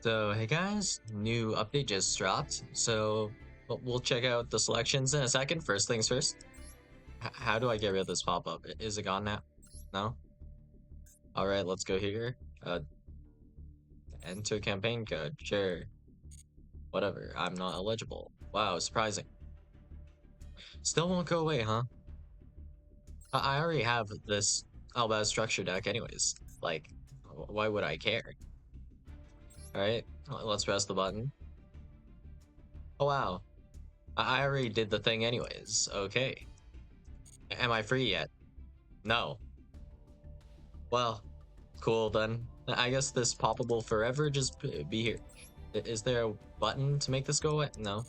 So, hey guys, new update just dropped. So, we'll check out the selections in a second. First things first. How do I get rid of this pop-up? Is it gone now? No? Alright, let's go here. Enter campaign code. Sure. Whatever. I'm not eligible. Wow, surprising. Still won't go away, huh? I already have this Albaz structure deck anyways. Like, why would I care? Alright, let's press the button. Oh wow. I already did the thing anyways. Okay. Am I free yet? No. Well, cool then. I guess this poppable forever just be here. Is there a button to make this go away? No.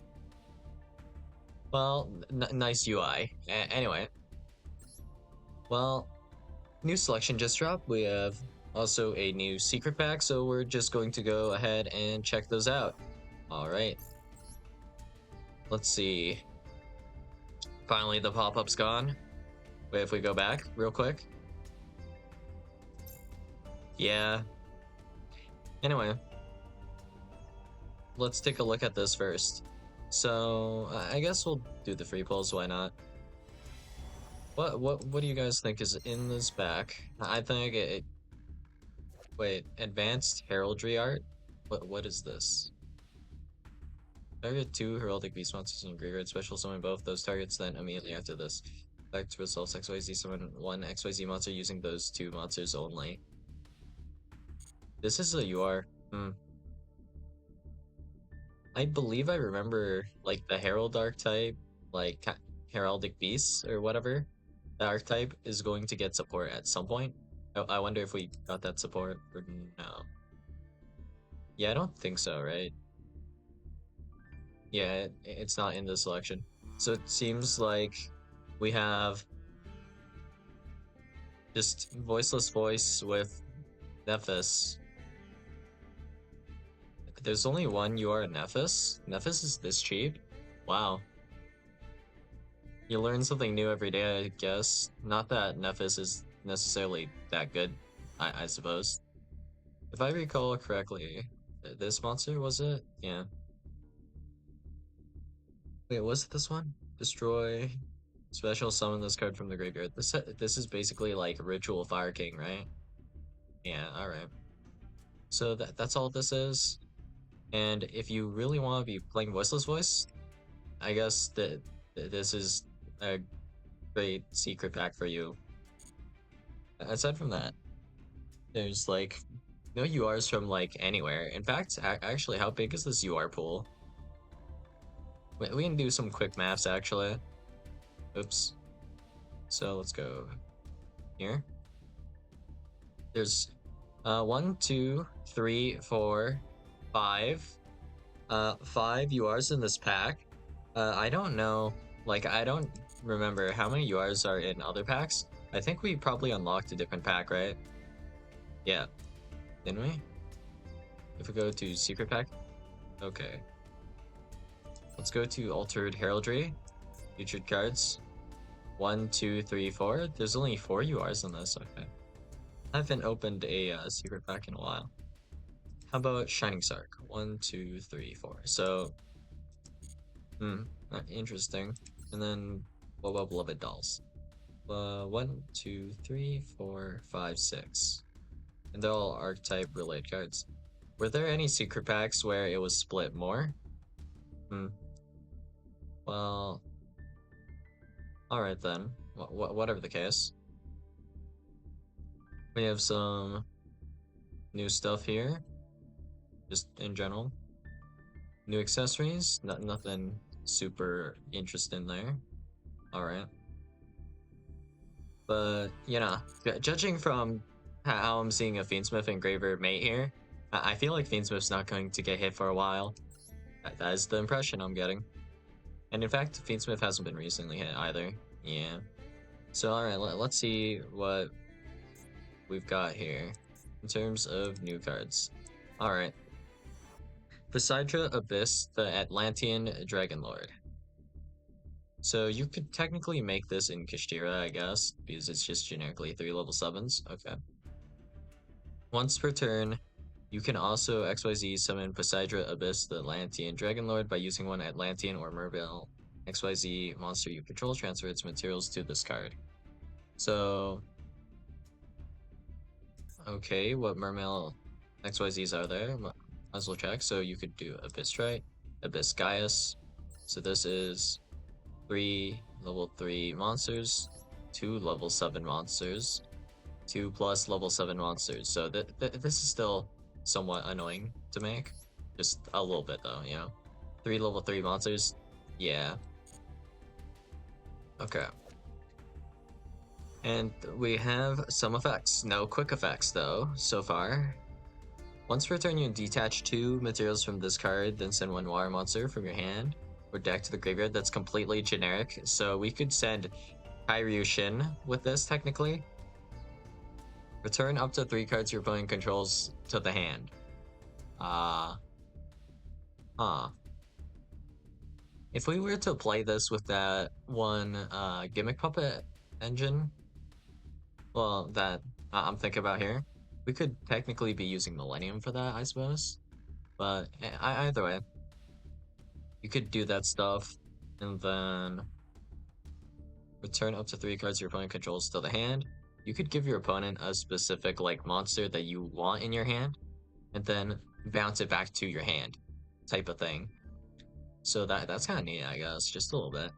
Well, nice UI. Anyway. Well, new selection just dropped. We have also a new secret pack, so we're just going to go ahead and check those out. Alright. Let's see. Finally, the pop-up's gone. Wait, if we go back real quick. Yeah. Anyway. Let's take a look at this first. So, I guess we'll do the free pulls, why not? What do you guys think is in this pack? I think wait, advanced heraldry art? What is this? Target 2 heraldic beast monsters in graveyard, special summon both those targets, then immediately after this. Back to results XYZ, summon one XYZ monster using those 2 monsters only. This is a UR. I believe I remember like the Herald archetype, like Heraldic Beasts or whatever. The archetype is going to get support at some point. I wonder if we got that support or no. Yeah, I don't think so, right? Yeah, it's not in the selection. So it seems like we have just Voiceless Voice with Nephis. There's only one UR Nephis? Nephis is this cheap? Wow. You learn something new every day, I guess. Not that Nephis is necessarily that good, I suppose. If I recall correctly, this monster, was it? Yeah. Wait, was it this one? Destroy. Special summon this card from the graveyard. This is basically like Ritual Fire King, right? Yeah, alright. So that's all this is. And if you really want to be playing Voiceless Voice, I guess that this is a great secret pack for you. Aside from that, there's like no URs from like anywhere. In fact, actually, how big is this UR pool? We can do some quick maths actually. Oops. So let's go here. There's 1, 2, 3, 4, 5. 5 URs in this pack. I don't know. Like, I don't remember how many URs are in other packs. I think we probably unlocked a different pack, right? Yeah. Didn't we? If we go to secret pack? Okay. Let's go to altered heraldry. Featured cards. 1, 2, 3, 4. There's only 4 URs in this. Okay. I haven't opened a secret pack in a while. How about Shining Sark? 1, 2, 3, 4. So, interesting. And then, what about Beloved Dolls? 1, 2, 3, 4, 5, 6. And they're all archetype related cards. Were there any secret packs where it was split more? Well, alright then. Whatever the case. We have some new stuff here. Just in general. New accessories. Nothing super interesting there. Alright. But, you know, judging from how I'm seeing a FiendSmith Engraver mate here, I feel like FiendSmith's not going to get hit for a while. That is the impression I'm getting. And in fact, FiendSmith hasn't been recently hit either. Yeah. So alright, let's see what we've got here in terms of new cards. Alright. Poseidra Abyss, the Atlantean Dragon Lord. So you could technically make this in Kashtira, I guess, because it's just generically 3 level 7s. Okay. Once per turn, You can also XYZ summon Poseidra, Abyss, the Atlantean Dragonlord by using one Atlantean or Mermail XYZ monster you control, transfer its materials to this card. So, okay, what Mermail XYZs are there? Might as well check. So you could do Abyss Trite, Abyss Gaius. So this is 3 level 3 monsters, 2 level 7 monsters, 2 plus level 7 monsters. So this is still somewhat annoying to make. Just a little bit though, you know? 3 level 3 monsters? Yeah. Okay. And we have some effects. No quick effects though, so far. Once per turn, you detach 2 materials from this card, then send 1 water monster from your hand or deck to the graveyard. That's completely generic. So we could send Shin with this, technically. Return up to 3 cards your opponent controls to the hand. If we were to play this with that one Gimmick Puppet engine, well, that I'm thinking about here, we could technically be using Millennium for that, I suppose. But either way, you could do that stuff, and then return up to 3 cards your opponent controls to the hand. You could give your opponent a specific like monster that you want in your hand, and then bounce it back to your hand, type of thing. So that's kind of neat, I guess, just a little bit.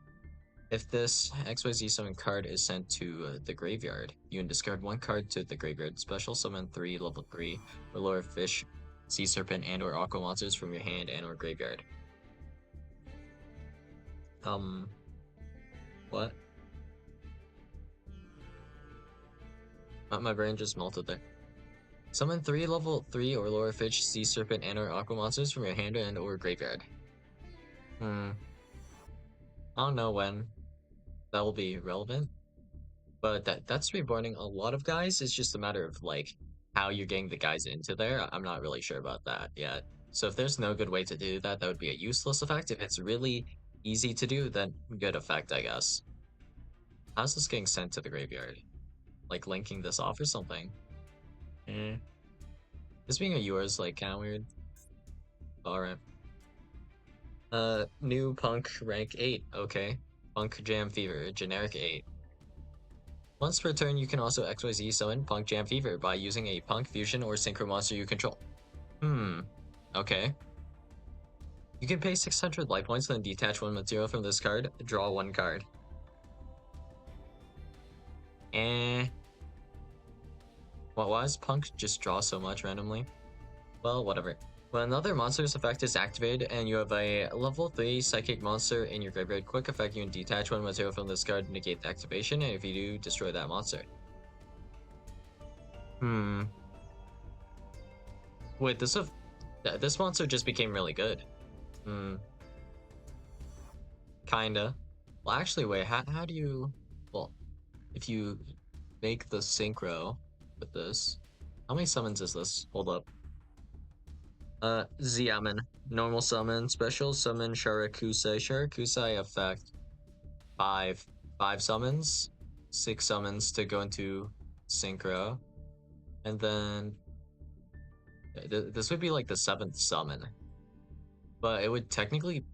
If this XYZ summon card is sent to the graveyard, you can discard 1 card to the graveyard, special summon 3 level 3 or lower fish, sea serpent, and or aqua monsters from your hand and or graveyard. What? My brain just melted there. Summon 3 level 3 or lower fish, sea serpent, and or aqua monsters from your hand and or graveyard. I don't know when that will be relevant, but that's reborning a lot of guys. It's just a matter of like how you're getting the guys into there. I'm not really sure about that yet. So if there's no good way to do that, that would be a useless effect. If it's really easy to do, then good effect, I guess. How's this getting sent to the graveyard? Like linking this off or something? This being a yours like kind of weird. Alright. New Punk rank 8. Okay. Punk Jam Fever, generic 8. Once per turn, you can also XYZ summon Punk Jam Fever by using a Punk Fusion or Synchro monster you control. Okay. You can pay 600 life points, then detach 1 material from this card, draw 1 card. Why does Punk just draw so much randomly? Well, whatever. When another monster's effect is activated and you have a level 3 psychic monster in your graveyard, quick effect, you can detach 1 material from this card, negate the activation, and if you do, destroy that monster. Wait, this monster just became really good. Kinda. Well, actually, wait, how do you... Well, if you make the synchro with this... How many summons is this? Hold up. Xiamen. Normal summon, special summon Sharakusei. Sharakusei effect 5 summons, 6 summons to go into synchro, and then this would be like the 7th summon, but it would technically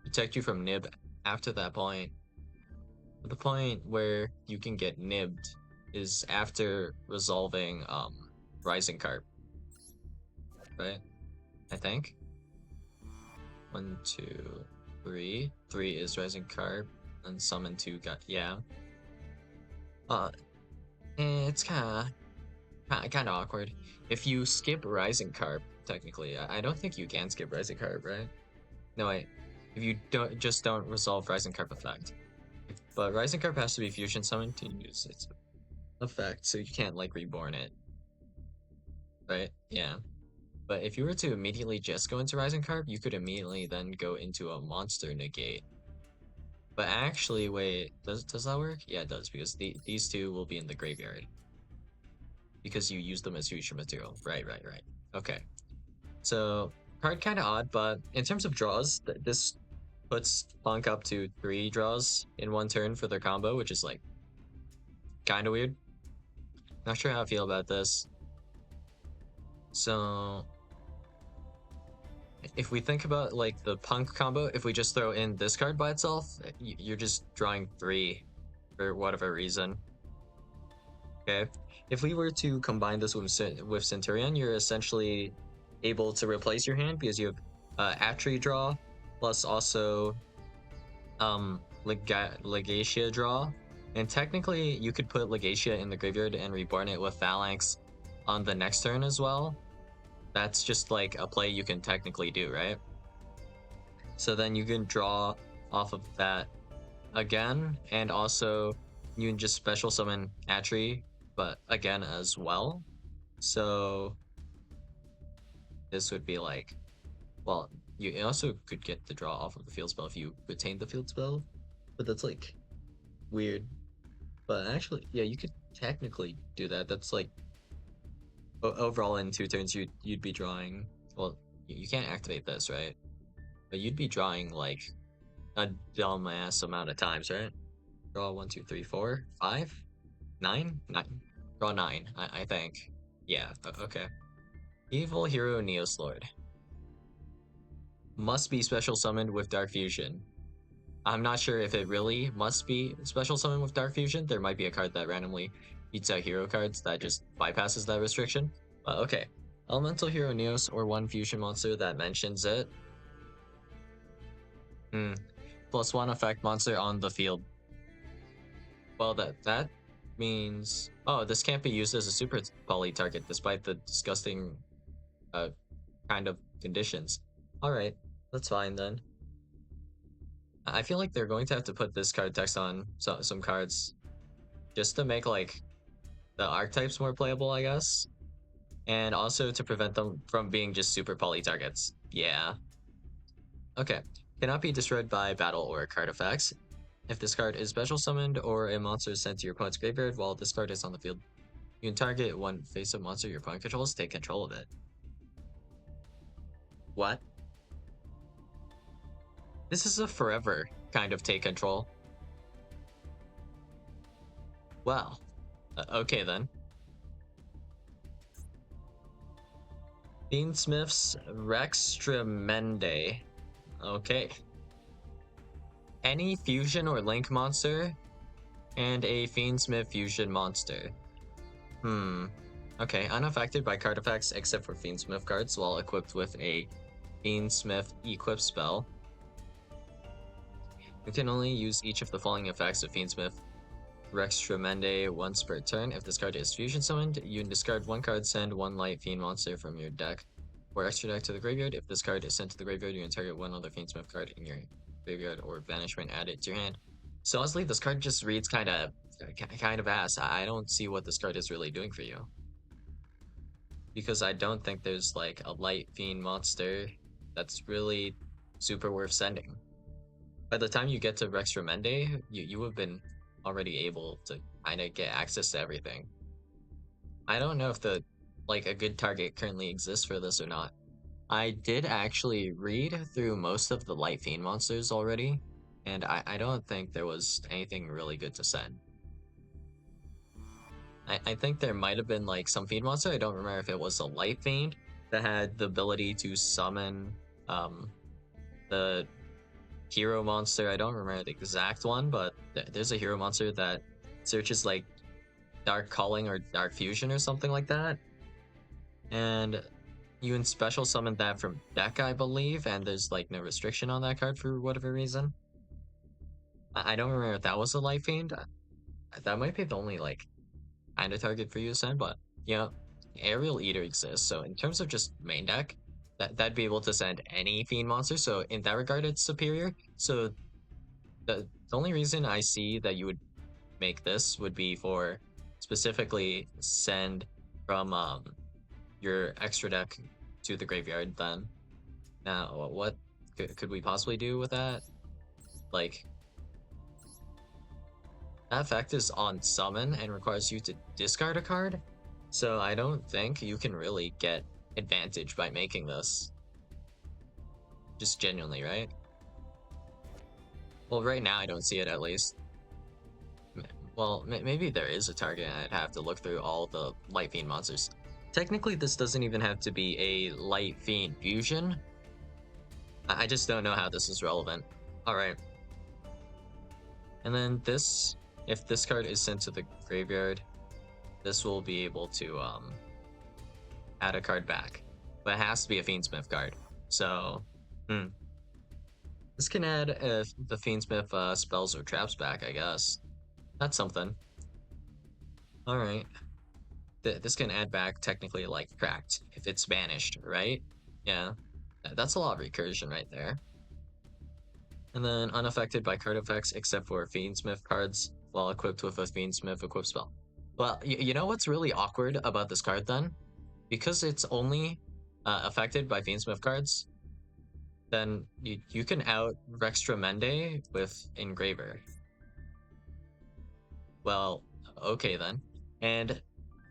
protect you from nib after that point. The point where you can get nibbed is after resolving Rising Carp, right? I think 1, 2, 3. 3 is Rising Carp, and summon 2 got it's kind of awkward. If you skip Rising Carp, technically, I don't think you can skip Rising Carp, right? No, wait. If you don't resolve Rising Carp effect, but Rising Carp has to be fusion summoned to use its effect, so you can't like reborn it, right? Yeah. But if you were to immediately just go into Rising Carp, you could immediately then go into a monster negate. But actually, wait, does that work? Yeah, it does, because these 2 will be in the graveyard. Because you use them as future material. Right. Okay. So, card kind of odd, but in terms of draws, this puts Punk up to 3 draws in 1 turn for their combo, which is like kind of weird. Not sure how I feel about this. So, if we think about like the P.U.N.K combo, if we just throw in this card by itself, you're just drawing 3 for whatever reason. Okay, if we were to combine this with Centurion, you're essentially able to replace your hand because you have Atri draw plus also Legacia draw, and technically you could put Legacia in the graveyard and reborn it with Phalanx on the next turn as well. That's just like a play you can technically do, right? So then you can draw off of that again, and also you can just special summon Atri, but again as well. So this would be like, well, you also could get the draw off of the field spell if you retain the field spell, but that's like weird. But actually, yeah, you could technically do that. That's like overall in 2 turns you'd be drawing. Well, you can't activate this, right? But you'd be drawing like a dumbass amount of times, right? Draw 1, 2, 3, 4, 5, 9, 9. Draw 9, I think. Yeah, okay. Evil Hero Neos Lord. Must be special summoned with Dark Fusion. I'm not sure if it really must be special summoned with Dark Fusion. There might be a card that randomly beats out hero cards that just bypasses that restriction. But okay. Elemental Hero Neos or 1 fusion monster that mentions it. +1 effect monster on the field. Well, that means... Oh, this can't be used as a super poly target despite the disgusting kind of conditions. Alright, that's fine then. I feel like they're going to have to put this card text on some cards just to make like the archetypes more playable, I guess. And also to prevent them from being just super poly targets. Yeah. Okay. Cannot be destroyed by battle or card effects. If this card is special summoned or a monster is sent to your opponent's graveyard while this card is on the field, you can target one face-up monster your opponent controls, take control of it. What? This is a forever kind of take control. Well, okay then. FiendSmith's Rextremende. Okay. Any fusion or link monster and a FiendSmith fusion monster. Okay, unaffected by card effects except for FiendSmith cards while equipped with a FiendSmith equip spell. You can only use each of the following effects of FiendSmith Rextremende once per turn. If this card is fusion summoned, you can discard 1 card, send 1 light fiend monster from your deck or extra deck to the graveyard. If this card is sent to the graveyard, you can target 1 other FiendSmith card in your graveyard or banishment, add it to your hand. So honestly, this card just reads kind of ass. I don't see what this card is really doing for you, because I don't think there's like a light fiend monster that's really super worth sending. By the time you get to Rextremende, you have been already able to kind of get access to everything. I don't know if a good target currently exists for this or not. I did actually read through most of the light fiend monsters already, and I don't think there was anything really good to send. I think there might have been like some fiend monster. I don't remember if it was a light fiend that had the ability to summon the hero monster. I don't remember the exact one, but there's a hero monster that searches like Dark Calling or Dark Fusion or something like that. And you can special summon that from deck, I believe, and there's like no restriction on that card for whatever reason. I don't remember if that was a light fiend. That might be the only like kind of target for you to send, but you know, Aerial Eater exists, so in terms of just main deck, that'd be able to send any fiend monster, so in that regard it's superior. So the only reason I see that you would make this would be for specifically send from your extra deck to the graveyard. Then now what could we possibly do with that? Like, that effect is on summon and requires you to discard a card, so I don't think you can really get advantage by making this. Just genuinely, right? Well, right now I don't see it, at least. Well, maybe there is a target and I'd have to look through all the light fiend monsters. Technically, this doesn't even have to be a light fiend fusion. I just don't know how this is relevant. Alright. And then this, if this card is sent to the graveyard, this will be able to add a card back. But it has to be a FiendSmith card. So, this can add the FiendSmith spells or traps back, I guess. That's something. Alright. This can add back technically like Cracked if it's banished, right? Yeah. That's a lot of recursion right there. And then unaffected by card effects except for FiendSmith cards while equipped with a FiendSmith equip spell. Well, you know what's really awkward about this card then? Because it's only affected by FiendSmith cards, then you can out Rextramende with Engraver. Well, okay then. And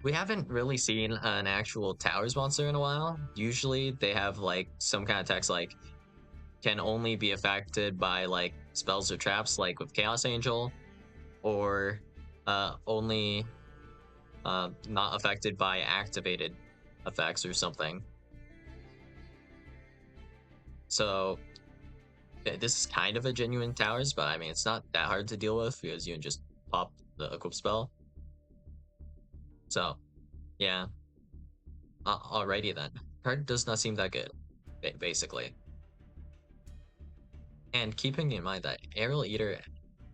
we haven't really seen an actual Towers monster in a while. Usually they have like some kind of text like can only be affected by like spells or traps like with Chaos Angel, or only not affected by activated effects or something. So this is kind of a genuine Towers, but I mean it's not that hard to deal with because you can just pop the equip spell. So yeah. Alrighty then. Card does not seem that good, basically. And keeping in mind that Aerial Eater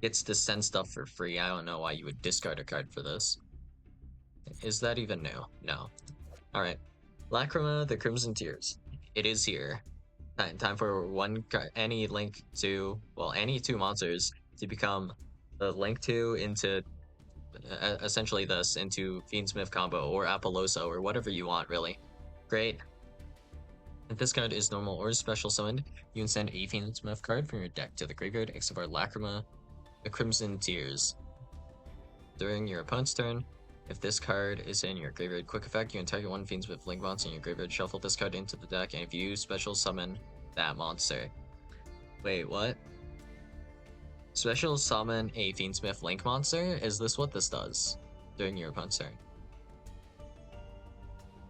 gets to send stuff for free, I don't know why you would discard a card for this. Is that even new? No. Alright. Lacrima, the Crimson Tears. It is here. Time for any link to, well, any two monsters to become the link to into essentially this into FiendSmith combo or Apollosa or whatever you want, really. Great. If this card is normal or special summoned, you can send a FiendSmith card from your deck to the graveyard except for Lacrima, the Crimson Tears. During your opponent's turn, if this card is in your graveyard quick effect, you can target one FiendSmith Link monster in your graveyard, shuffle this card into the deck, and if you special summon that monster. Wait, what? Special summon a FiendSmith Link monster? Is this what this does during your opponent's turn?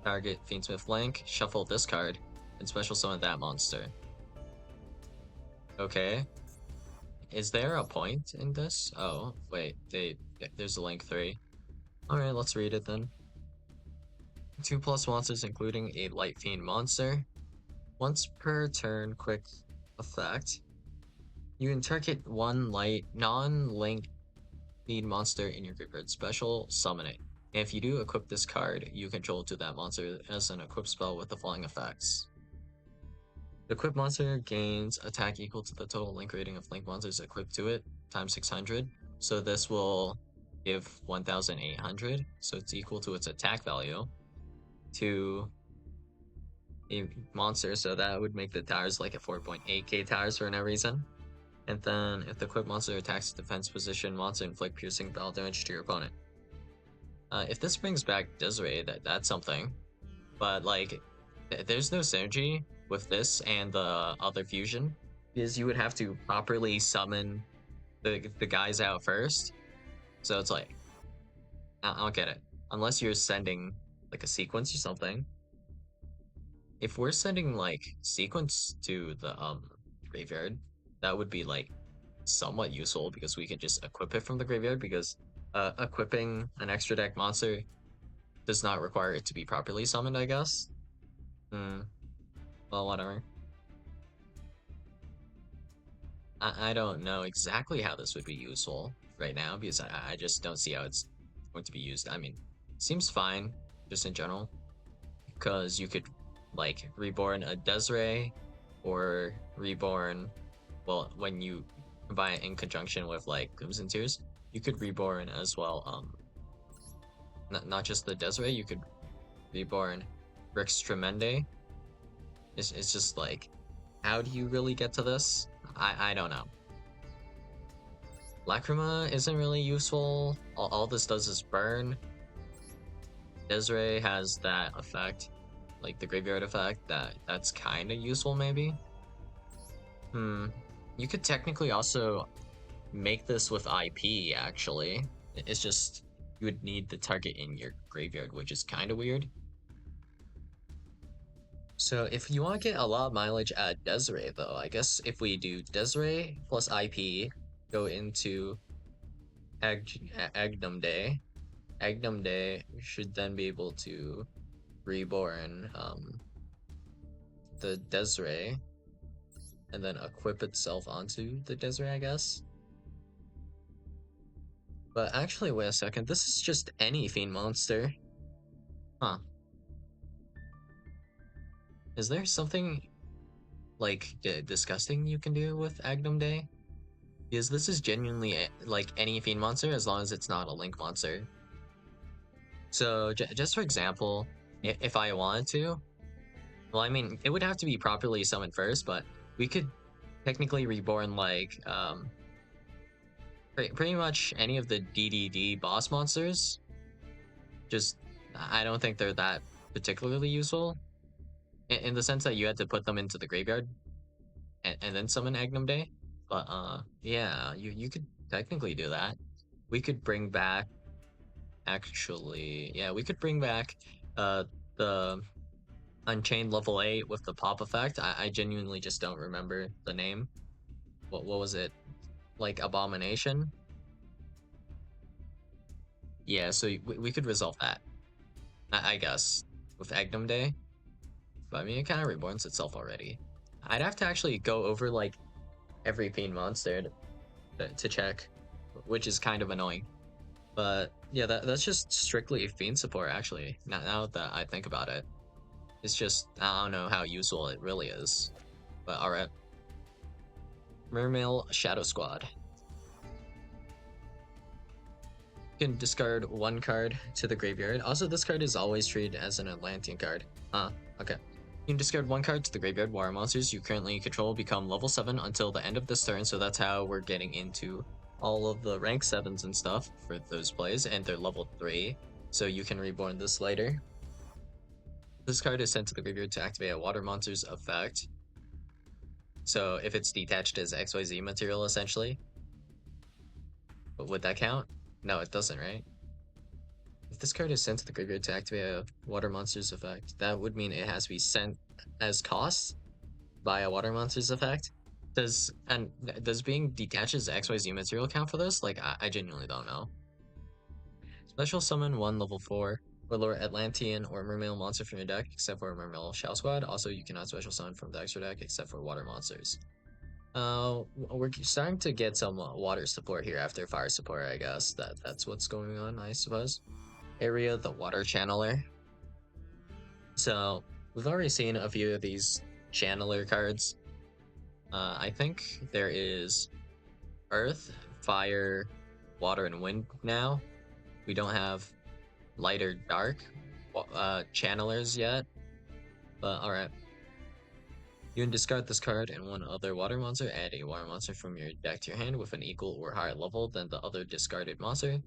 Target FiendSmith Link, shuffle this card, and special summon that monster. Okay. Is there a point in this? Oh, wait, there's a link 3. Alright, let's read it then. 2+ monsters including a Light Fiend monster. Once per turn quick effect, you can target one light non-link fiend monster in your graveyard, special summon it. And if you do equip this card, you control to that monster as an equip spell with the following effects. The equipped monster gains attack equal to the total link rating of link monsters equipped to it times 600. So this will give 1,800. So it's equal to its attack value to a monster. So that would make the towers like a 4.8k towers for no reason. And then if the equipped monster attacks the defense position, monster inflict piercing battle damage to your opponent. If this brings back Desiree, that's something. But like, there's no synergy with this and the other fusion, because you would have to properly summon the guys out first. So it's like, I don't get it. Unless you're sending like a sequence or something. If we're sending like sequence to the graveyard, that would be like somewhat useful because we can just equip it from the graveyard, because equipping an extra deck monster does not require it to be properly summoned, I guess. Well, whatever. I don't know exactly how this would be useful right now, because I just don't see how it's going to be used. I mean, seems fine, just in general, because you could, like, reborn a Desiree, or reborn, well, when you combine it in conjunction with, like, Crimson Tears, you could reborn as well, not just the Desiree, you could reborn Rextramende. It's just like, how do you really get to this? I don't know. Lacrima isn't really useful. All this does is burn. Desiree has that effect, like the graveyard effect, that's kind of useful maybe. You could technically also make this with IP, actually. It's just, you would need the target in your graveyard, which is kind of weird. So if you want to get a lot of mileage at Desiree, though, I guess if we do Desiree plus IP, go into Agnum Day. Agnum Day should then be able to reborn the Desiree and then equip itself onto the Desiree, I guess. But actually, wait a second. This is just any fiend monster. Huh. Is there something like disgusting you can do with Agnum Day? Because this is genuinely like any fiend monster as long as it's not a link monster. So just for example, if I wanted to, well, I mean, it would have to be properly summoned first, but we could technically reborn like pretty much any of the DDD boss monsters. Just I don't think they're that particularly useful in the sense that you had to put them into the graveyard and then summon Agnum Day. But yeah, you could technically do that. We could bring back actually, yeah, we could bring back the Unchained level 8 with the pop effect. I genuinely just don't remember the name. What was it? Like Abomination? Yeah, so we could resolve that. I guess with Agnum Day. But I mean, it kind of reborns itself already. I'd have to actually go over like every fiend monster to check, which is kind of annoying. But yeah, that's just strictly fiend support actually. Now that I think about it, it's just I don't know how useful it really is. But all right, Mermail Shadow Squad. You can discard one card to the graveyard. Also, this card is always treated as an Atlantean card. Okay. You can discard one card to the graveyard. Water monsters you currently control become level 7 until the end of this turn, so that's how we're getting into all of the rank 7s and stuff for those plays, and they're level 3, so you can reborn this later. This card is sent to the graveyard to activate a water monster's effect. So if it's detached as XYZ material, essentially. But would that count? No, it doesn't, right? If this card is sent to the graveyard to activate a water monster's effect, that would mean it has to be sent as cost by a water monster's effect. Does being detached as XYZ material count for this? Like, I genuinely don't know. Special summon 1 level 4 or lower Atlantean or Mermail monster from your deck, except for Mermail Shadow Squad. Also, you cannot special summon from the extra deck, except for water monsters. We're starting to get some water support here after fire support, I guess. That's what's going on, I suppose. Area, the water channeler. So we've already seen a few of these channeler cards. I think there is earth, fire, water, and wind now. We don't have light or dark channelers yet, but alright. You can discard this card and one other water monster. Add a water monster from your deck to your hand with an equal or higher level than the other discarded monster.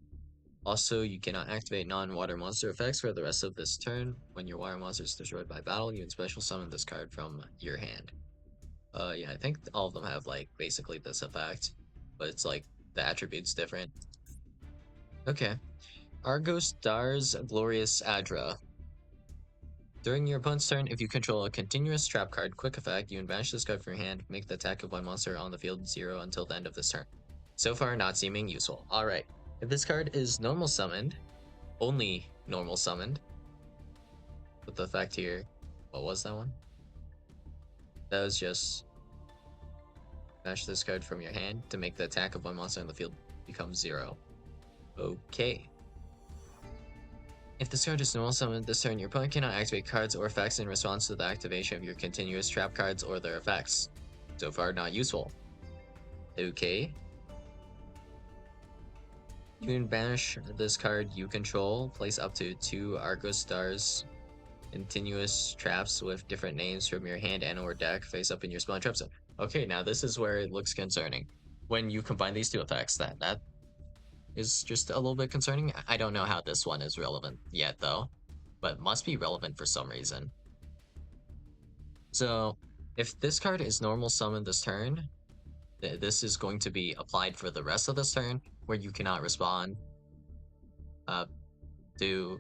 Also, you cannot activate non-water monster effects for the rest of this turn. When your water monster is destroyed by battle, you can special summon this card from your hand. Yeah, I think all of them have like basically this effect, but it's like the attribute's different. Okay. Argos Dar's Glorious Adra. During your opponent's turn, if you control a continuous trap card, quick effect, you can banish this card from your hand, make the attack of one monster on the field 0 until the end of this turn. So far, not seeming useful. Alright, if this card is normal summoned, only normal summoned, with the effect here, what was that one? That was just banish this card from your hand to make the attack of one monster on the field become 0. Okay. If this card is normal summoned this turn, your opponent cannot activate cards or effects in response to the activation of your continuous trap cards or their effects. So far, not useful. Okay. You can banish this card you control, place up to 2 Argos Stars continuous traps with different names from your hand and or deck face up in your spawn trap zone. Okay, now this is where it looks concerning. When you combine these two effects, that is just a little bit concerning. I don't know how this one is relevant yet, though, but must be relevant for some reason. So, if this card is normal summoned this turn, this is going to be applied for the rest of this turn, where you cannot respond to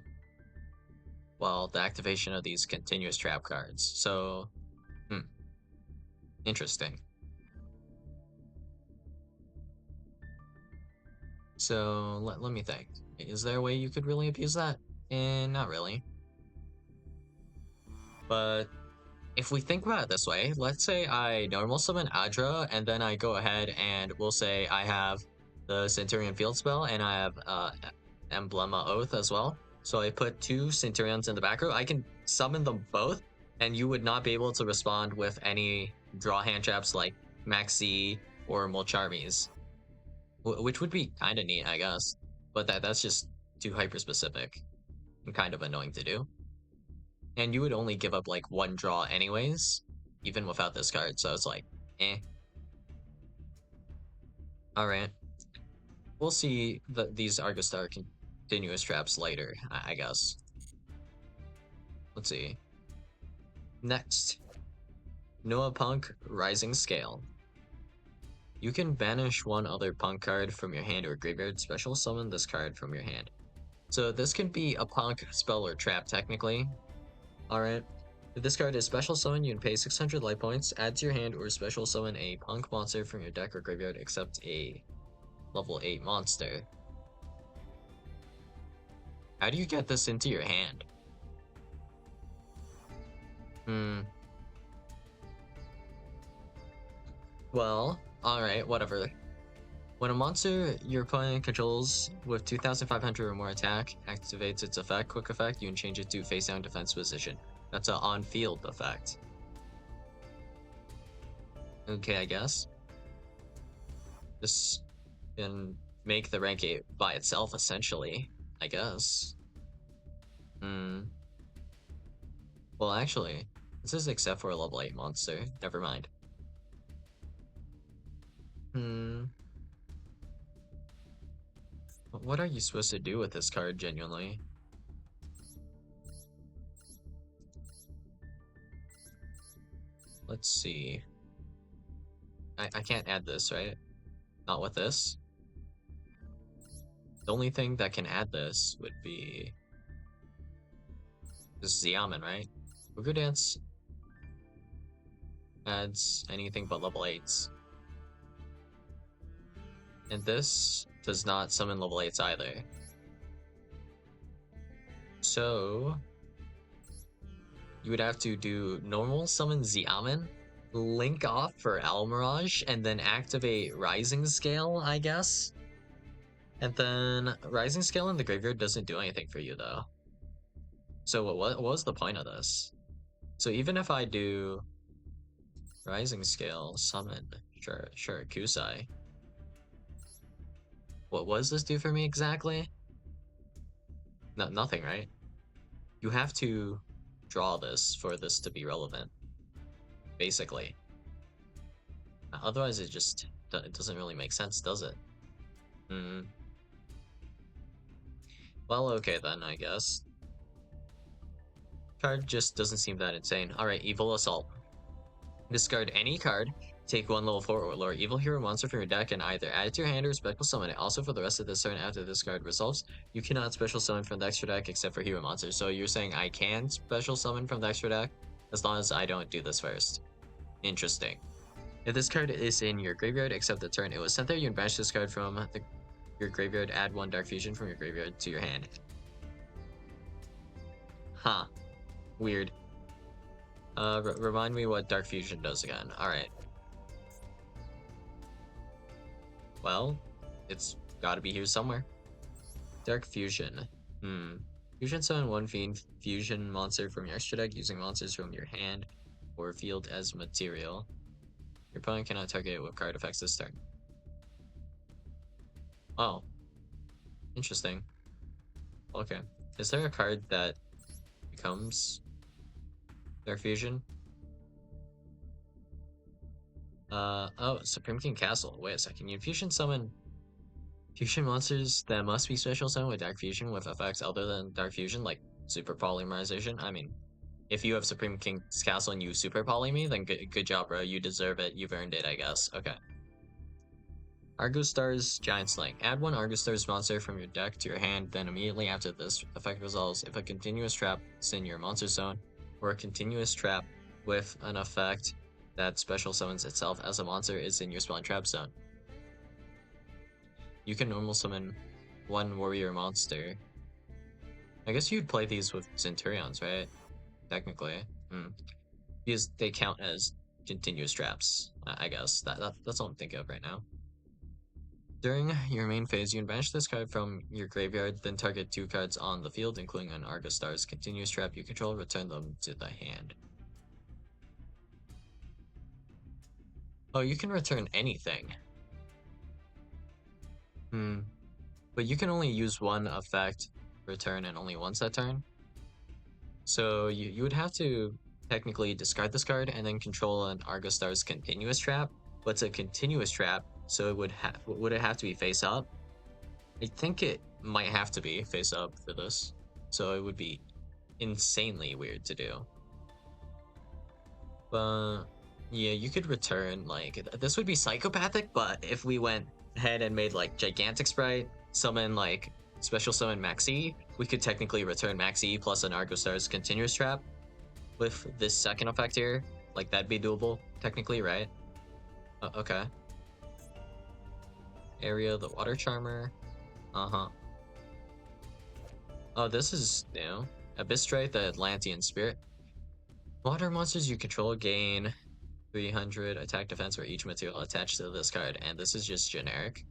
well, the activation of these continuous trap cards. So, interesting. So, let me think. Is there a way you could really abuse that? Not really. But if we think about it this way, let's say I normal summon Adra, and then I go ahead and we'll say I have the Centurion Field spell, and I have Emblema Oath as well. So I put 2 Centurions in the back row. I can summon them both, and you would not be able to respond with any draw hand traps like Maxi or Molcharmies, which would be kind of neat, I guess. But that's just too hyper specific and kind of annoying to do. And you would only give up like 1 draw anyways, even without this card, so it's like, eh. Alright. We'll see these Argostar continuous traps later, I guess. Let's see. Next. Noah P.U.N.K Rising Scale. You can banish 1 other P.U.N.K card from your hand or graveyard, special summon this card from your hand. So this can be a P.U.N.K spell or trap, technically. Alright. If this card is special summon, you can pay 600 life points, add to your hand, or special summon a P.U.N.K monster from your deck or graveyard except a level 8 monster. How do you get this into your hand? Well, alright, whatever. When a monster your opponent controls with 2,500 or more attack activates its effect, quick effect, you can change it to face down defense position. That's an on-field effect. Okay, I guess. This can make the rank 8 by itself, essentially, I guess. Well, actually, this is except for a level 8 monster. Never mind. What are you supposed to do with this card, genuinely? Let's see. I can't add this, right? Not with this. The only thing that can add this would be this Xiamen, right? Ugu Dance adds anything but level 8s. And this does not summon level 8s either. So you would have to do normal summon Xiamen, link off for Almirage, and then activate Rising Scale, I guess? And then Rising Scale in the graveyard doesn't do anything for you, though. So what was the point of this? So even if I do Rising Scale, summon, sure, Kusai. What does this do for me exactly? Nothing, right? You have to draw this for this to be relevant, basically. Otherwise, it doesn't really make sense, does it? Well, okay then, I guess. Card just doesn't seem that insane. Alright, Evil Assault. Discard any card, take 1 level 4 or lower evil hero monster from your deck and either add it to your hand or special summon it. Also, for the rest of this turn after this card resolves, you cannot special summon from the extra deck except for hero monsters. So you're saying I can special summon from the extra deck as long as I don't do this first. Interesting. If this card is in your graveyard except the turn it was sent there, you can banish this card from your graveyard, add 1 Dark Fusion from your graveyard to your hand. Huh. Weird. Remind me what Dark Fusion does again. Alright. Well, it's gotta be here somewhere. Dark Fusion. Fusion summon 1 Fiend Fusion monster from your extra deck using monsters from your hand or field as material. Your opponent cannot target it with card effects this turn. Oh. Interesting. Okay. Is there a card that becomes Dark Fusion? Oh, Supreme King Castle. Wait a second. You fusion summon fusion monsters that must be special summoned with Dark Fusion with effects other than Dark Fusion, like Super Polymerization. I mean, if you have Supreme King's Castle and you Super Poly me, then good job, bro. You deserve it. You've earned it, I guess. Okay. Argus Star's Giant Sling. Add one Argus Star's monster from your deck to your hand, then immediately after this effect resolves, if a continuous trap is in your monster zone, or a continuous trap with an effect that special summons itself as a monster is in your spawn trap zone. You can normal summon one warrior monster. I guess you'd play these with Centurions, right? Technically. Because they count as continuous traps, I guess. That's all I'm thinking of right now. During your main phase, you can banish this card from your graveyard, then target 2 cards on the field, including an Argus Star's continuous trap you control, return them to the hand. Oh, you can return anything. But you can only use one effect return and only once that turn. So you would have to technically discard this card and then control an Argus Star's continuous trap, but it's a continuous trap, so would it have to be face up? I think it might have to be face up for this, so it would be insanely weird to do. But yeah, you could return, like, this would be psychopathic, but if we went ahead and made like Gigantic Sprite, summon like special summon Maxi, we could technically return Maxi plus an Argus Star's continuous trap with this second effect here. Like, that'd be doable technically, right? Okay. Area the Water Charmer. Oh, this is new. Abyss Strike, the Atlantean Spirit. Water monsters you control gain 300 attack defense for each material attached to this card, and this is just generic.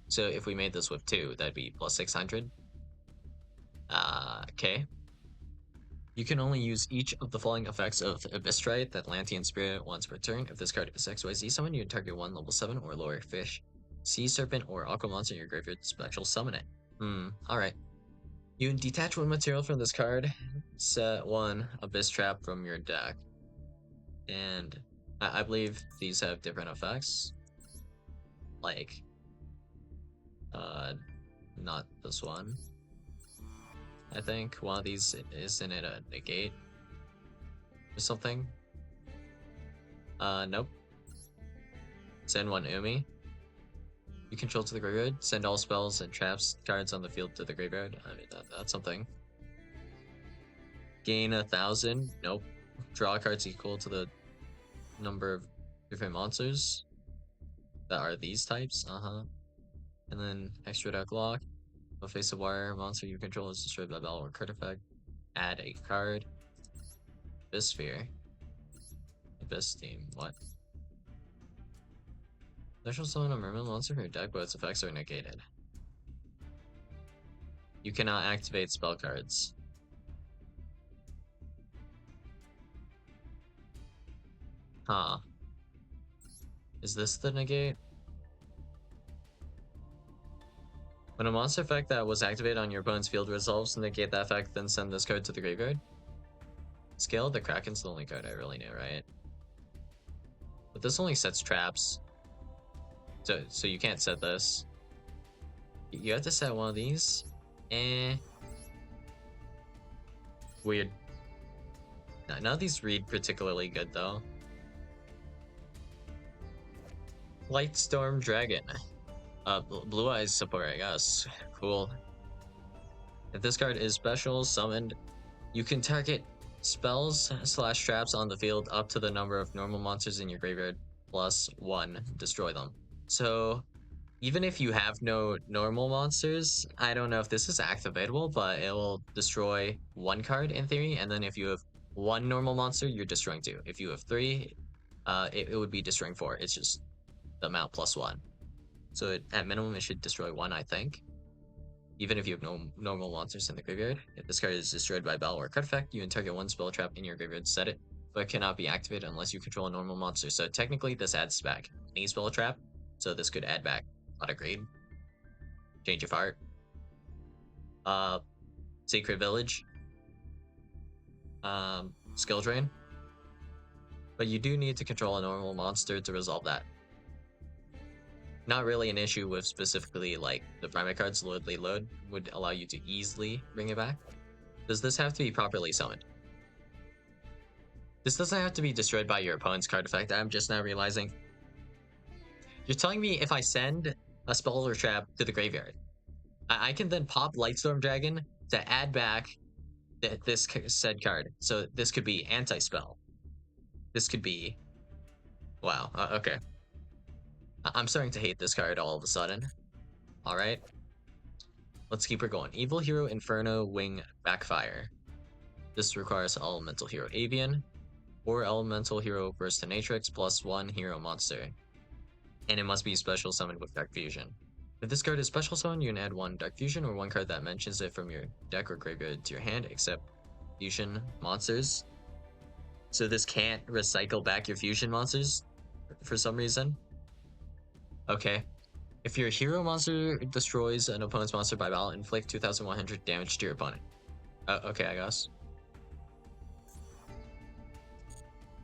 So if we made this with 2, that'd be plus 600. Okay. You can only use each of the following effects of Abyss Strike, the Atlantean Spirit, once per turn. If this card is XYZ summon, you target 1 level 7 or lower fish, sea serpent, or aqua monster in your graveyard, special summon it. Alright. You detach 1 material from this card, set 1 Abyss Trap from your deck. And I believe these have different effects. Like, not this one. I think one of these, isn't it a negate or something? Nope. Send 1 Umi. You control to the graveyard. Send all spells and traps cards on the field to the graveyard. I mean, that's something. Gain 1,000. Nope. Draw cards equal to the number of different monsters that are these types. And then extra deck lock. A face of wire monster you control is destroyed by battle or card effect. Add a card. Abyss Sphere. Abyss Team. What? Special summon a merman monster from your deck, but its effects are negated. You cannot activate spell cards. Huh. Is this the negate? When a monster effect that was activated on your opponent's field resolves, negate that effect, then send this card to the graveyard. Scale of the Kraken's the only card I really knew, right? But this only sets traps. So you can't set this. You have to set one of these. Weird. None of these read particularly good, though. Lightstorm Dragon. Blue Eyes support, I guess. Cool. If this card is special summoned, you can target spells / traps on the field up to the number of normal monsters in your graveyard plus 1. Destroy them. So even if you have no normal monsters, I don't know if this is activatable, but it will destroy 1 card in theory, and then if you have 1 normal monster, you're destroying 2. If you have 3, it would be destroying 4. It's just the amount plus 1. So at minimum, it should destroy 1, I think. Even if you have no normal monsters in the graveyard. If this card is destroyed by battle or card effect, you can target 1 spell trap in your graveyard to set it, but it cannot be activated unless you control a normal monster. So technically, this adds back any spell trap. So this could add back Not Agreed, Change of Heart, Sacred Village, Skill Drain. But you do need to control a normal monster to resolve that. Not really an issue with specifically like the primary cards. Load would allow you to easily bring it back. Does this have to be properly summoned? This doesn't have to be destroyed by your opponent's card effect. I'm just now realizing. You're telling me if I send a spell or trap to the graveyard, I can then pop Lightstorm Dragon to add back this said card. So this could be anti-spell. This could be... Wow, okay. I'm starting to hate this card all of a sudden. Alright. Let's keep her going. Evil Hero, Inferno, Wing, Backfire. This requires Elemental Hero Avian, or Elemental Hero Burst to Natrix, +1 Hero Monster. And it must be special summoned with Dark Fusion. If this card is special summoned, you can add 1 Dark Fusion or 1 card that mentions it from your deck or graveyard to your hand, except Fusion monsters. So this can't recycle back your Fusion monsters for some reason. Okay. If your hero monster destroys an opponent's monster by battle, inflict 2,100 damage to your opponent. Okay, I guess.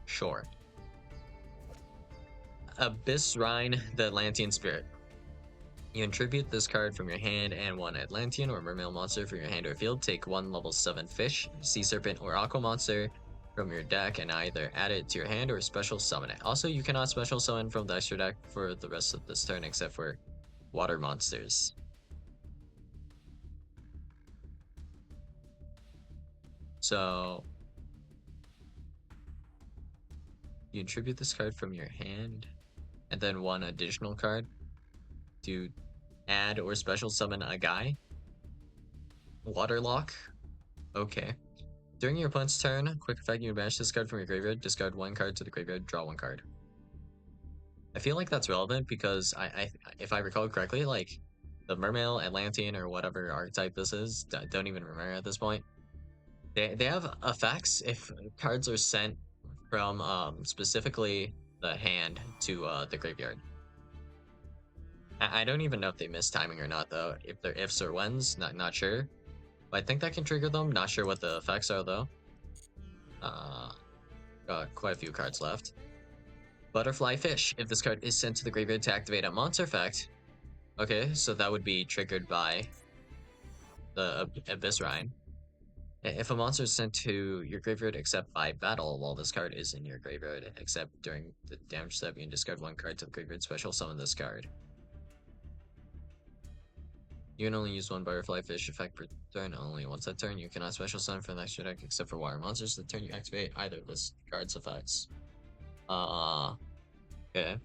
Sure. Abyss Rhine, the Atlantean Spirit. You attribute this card from your hand and 1 Atlantean or Mermail monster from your hand or field. Take 1 level 7 fish, Sea Serpent, or Aqua monster from your deck and either add it to your hand or special summon it. Also, you cannot special summon from the extra deck for the rest of this turn except for water monsters. So you attribute this card from your hand and then 1 additional card to add or special summon a guy. Waterlock. Okay. During your opponent's turn, quick effect, you banish this card from your graveyard, discard 1 card to the graveyard, draw 1 card. I feel like that's relevant because if I recall correctly, like the Mermail, Atlantean, or whatever archetype this is, don't even remember at this point. They have effects if cards are sent from specifically the hand to the graveyard. I don't even know if they miss timing or not though. If they're ifs or whens, not sure. But I think that can trigger them. Not sure what the effects are though. Got quite a few cards left. Butterfly Fish. If this card is sent to the graveyard to activate a monster effect. Okay, so that would be triggered by the Abyss Rhine. If a monster is sent to your graveyard except by battle while this card is in your graveyard, except during the damage step, you can discard 1 card to the graveyard, special summon this card. You can only use 1 Butterfly Fish effect per turn only. Once that turn, you cannot special summon from the extra deck except for water monsters. The turn you activate either of this card's effects. Okay.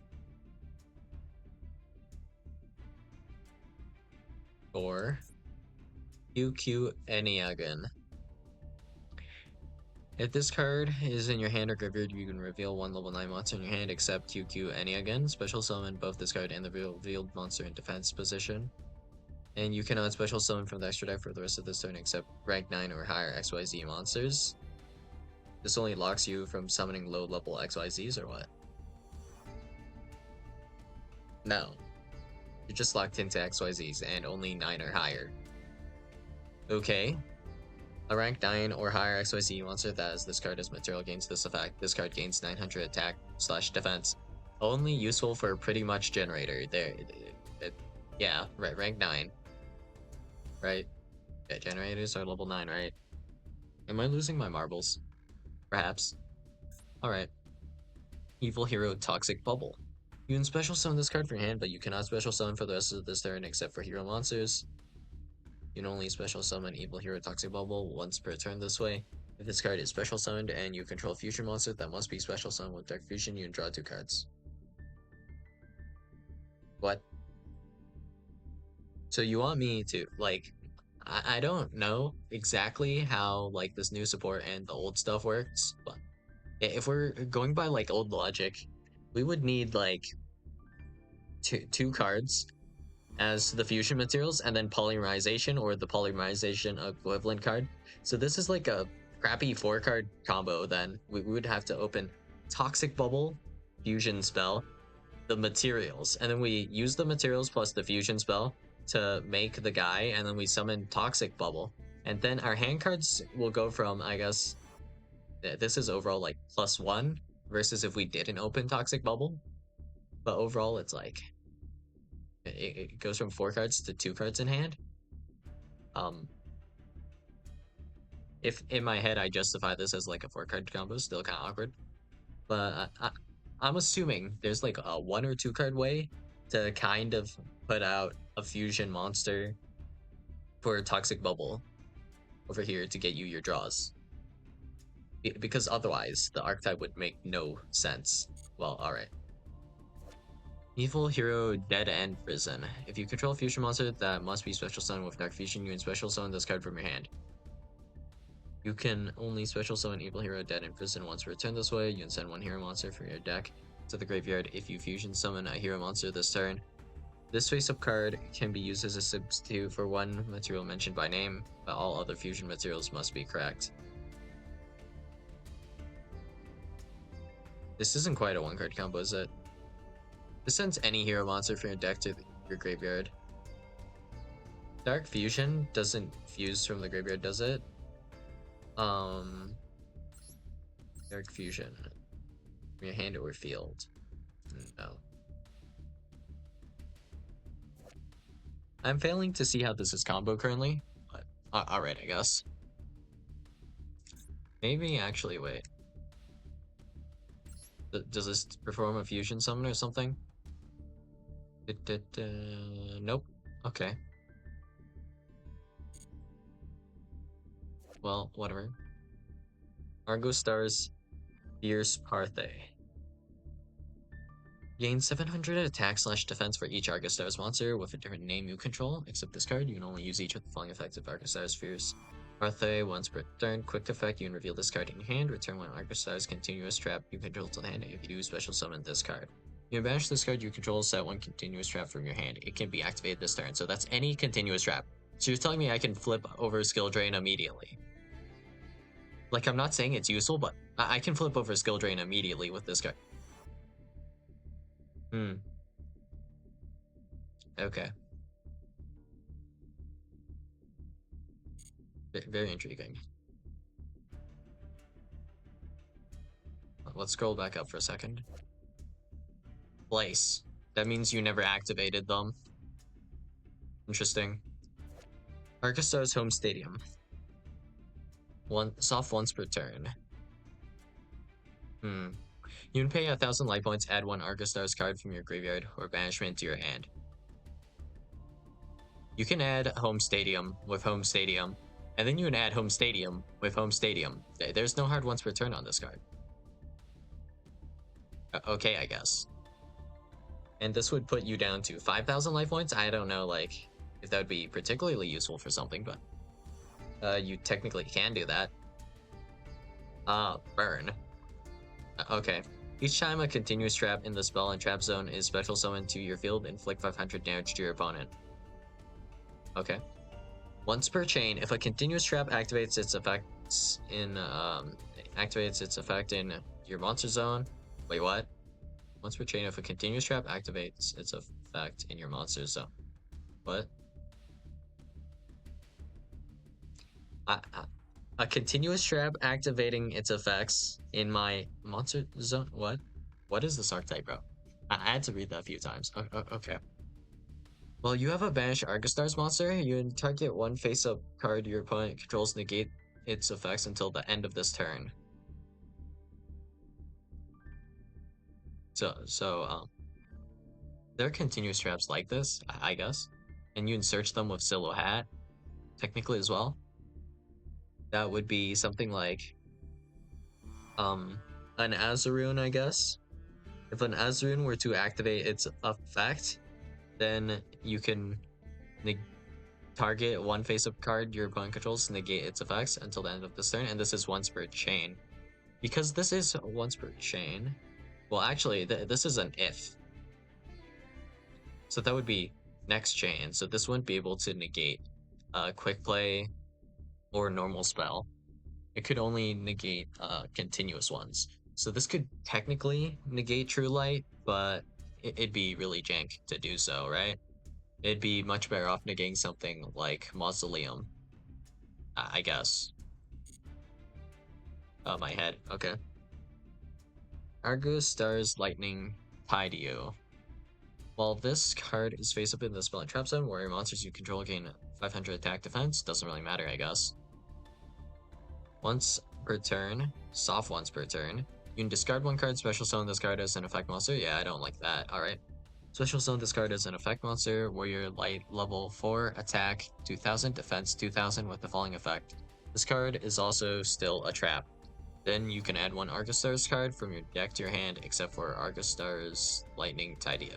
Or P.U.N.K. If this card is in your hand or graveyard, you can reveal 1 level 9 monster in your hand except P.U.N.K. Special summon both this card and the revealed monster in defense position. And you cannot special summon from the extra deck for the rest of this turn except rank 9 or higher XYZ monsters. This only locks you from summoning low level XYZs or what? No. You're just locked into XYZs and only 9 or higher. Okay. A rank 9 or higher XYZ monster that has this card as material gains this effect. This card gains 900 attack / defense. Only useful for pretty much generator. Yeah, right, rank 9. Right? Yeah, generators are level 9, right? Am I losing my marbles? Perhaps. Alright. Evil Hero Toxic Bubble. You can special summon this card from your hand, but you cannot special summon for the rest of this turn except for hero monsters. You can only special summon Evil Hero Toxic Bubble once per turn this way. If this card is special summoned and you control a fusion monster that must be special summoned with Dark Fusion, you can draw 2 cards. What? So you want me to, like, I don't know exactly how, like, this new support and the old stuff works, but if we're going by, like, old logic, we would need, like, two cards as the fusion materials and then polymerization or the polymerization equivalent card. So this is like a crappy 4-card combo then. We would have to open Toxic Bubble, Fusion Spell, the materials, and then we use the materials plus the fusion spell to make the guy, and then we summon Toxic Bubble. And then our hand cards will go from, I guess, this is overall like +1 versus if we didn't open Toxic Bubble. But overall, it's like, it goes from 4 cards to 2 cards in hand. If in my head I justify this as like a 4-card combo, still kind of awkward. But I'm assuming there's like a 1 or 2 card way to kind of put out a fusion monster for a Toxic Bubble over here to get you your draws. Because otherwise, the archetype would make no sense. Well, alright. Evil Hero Dead End Prison. If you control a fusion monster that must be special summon with Dark Fusion, you can special summon this card from your hand. You can only special summon Evil Hero Dead End Prison once per turn this way. You can send one hero monster from your deck to the graveyard if you fusion summon a hero monster this turn. This face-up card can be used as a substitute for one material mentioned by name, but all other fusion materials must be correct. This isn't quite a one-card combo, is it? This sends any hero monster from your deck to your graveyard. Dark Fusion doesn't fuse from the graveyard, does it? Dark Fusion. From your hand or field. No. I'm failing to see how this is combo currently, but alright, I guess. Maybe actually, wait. Does this perform a fusion summon or something? Nope. Okay. Well, whatever. Argo Stars Fierce Parthe. Gain 700 attack/defense for each Argo Stars monster with a different name you control. Except this card, you can only use each with the following effects of Argo Stars Fierce Parthe once per turn. Quick effect, you can reveal this card in your hand. Return one Argo Stars continuous trap you control to the hand. If you do, special summon this card. You can banish this card you control, set one continuous trap from your hand. It can be activated this turn, so that's any continuous trap. So you're telling me I can flip over Skill Drain immediately? Like, I'm not saying it's useful, but I can flip over Skill Drain immediately with this card. Okay. Very intriguing. Let's scroll back up for a second. Place. That means you never activated them. Interesting. Argo Stars Home Stadium. Soft once per turn. You can pay 1,000 life points, add one Argo Stars card from your graveyard or banishment to your hand. You can add Home Stadium with Home Stadium, and then you can add Home Stadium with Home Stadium. There's no hard once per turn on this card. Okay, I guess. And this would put you down to 5,000 life points. I don't know, like, if that would be particularly useful for something, but you technically can do that. Burn. Okay. Each time a continuous trap in the spell and trap zone is special summoned to your field, inflict 500 damage to your opponent. Okay. Once per chain, if a continuous trap activates its effects in your monster zone. Wait, what? Once per chain, if a continuous trap activates its effect in your monster zone. What? A continuous trap activating its effects in my monster zone? What? What is this archetype, bro? I had to read that a few times. Okay. Well, you have a banished Argo Stars monster. You can target one face-up card your opponent controls, negate its effects until the end of this turn. So there are continuous traps like this, I guess, and you can search them with Silhouette, technically as well. That would be something like an Azaroon, I guess. If an Azaroon were to activate its effect, then you can target one face-up card your opponent controls to negate its effects until the end of this turn, and this is once per chain. Because this is once per chain, well, actually, this is an if. So that would be next chain, so this wouldn't be able to negate quick play or normal spell. It could only negate continuous ones. So this could technically negate True Light, but it'd be really jank to do so, right? It'd be much better off negating something like Mausoleum, I guess. Oh, my head. Okay. Argo Stars Lightning Tideo. While this card is face up in the spell and trap zone, warrior monsters you control gain 500 attack defense. Doesn't really matter, I guess. Once per turn, soft once per turn. You can discard one card, special summon this card as an effect monster. Yeah, I don't like that. Alright. Special summon this card as an effect monster, warrior light level 4, attack 2000, defense 2000 with the following effect. This card is also still a trap. Then you can add one Argostar's card from your deck to your hand, except for Argostar's Lightning Tidea.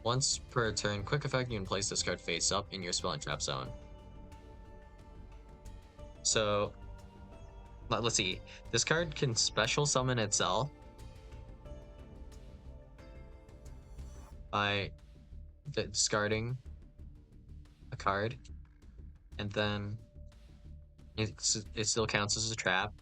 Once per turn, quick effect, you can place this card face up in your spell and trap zone. So, let's see. This card can special summon itself by discarding a card, and then it still counts as a trap.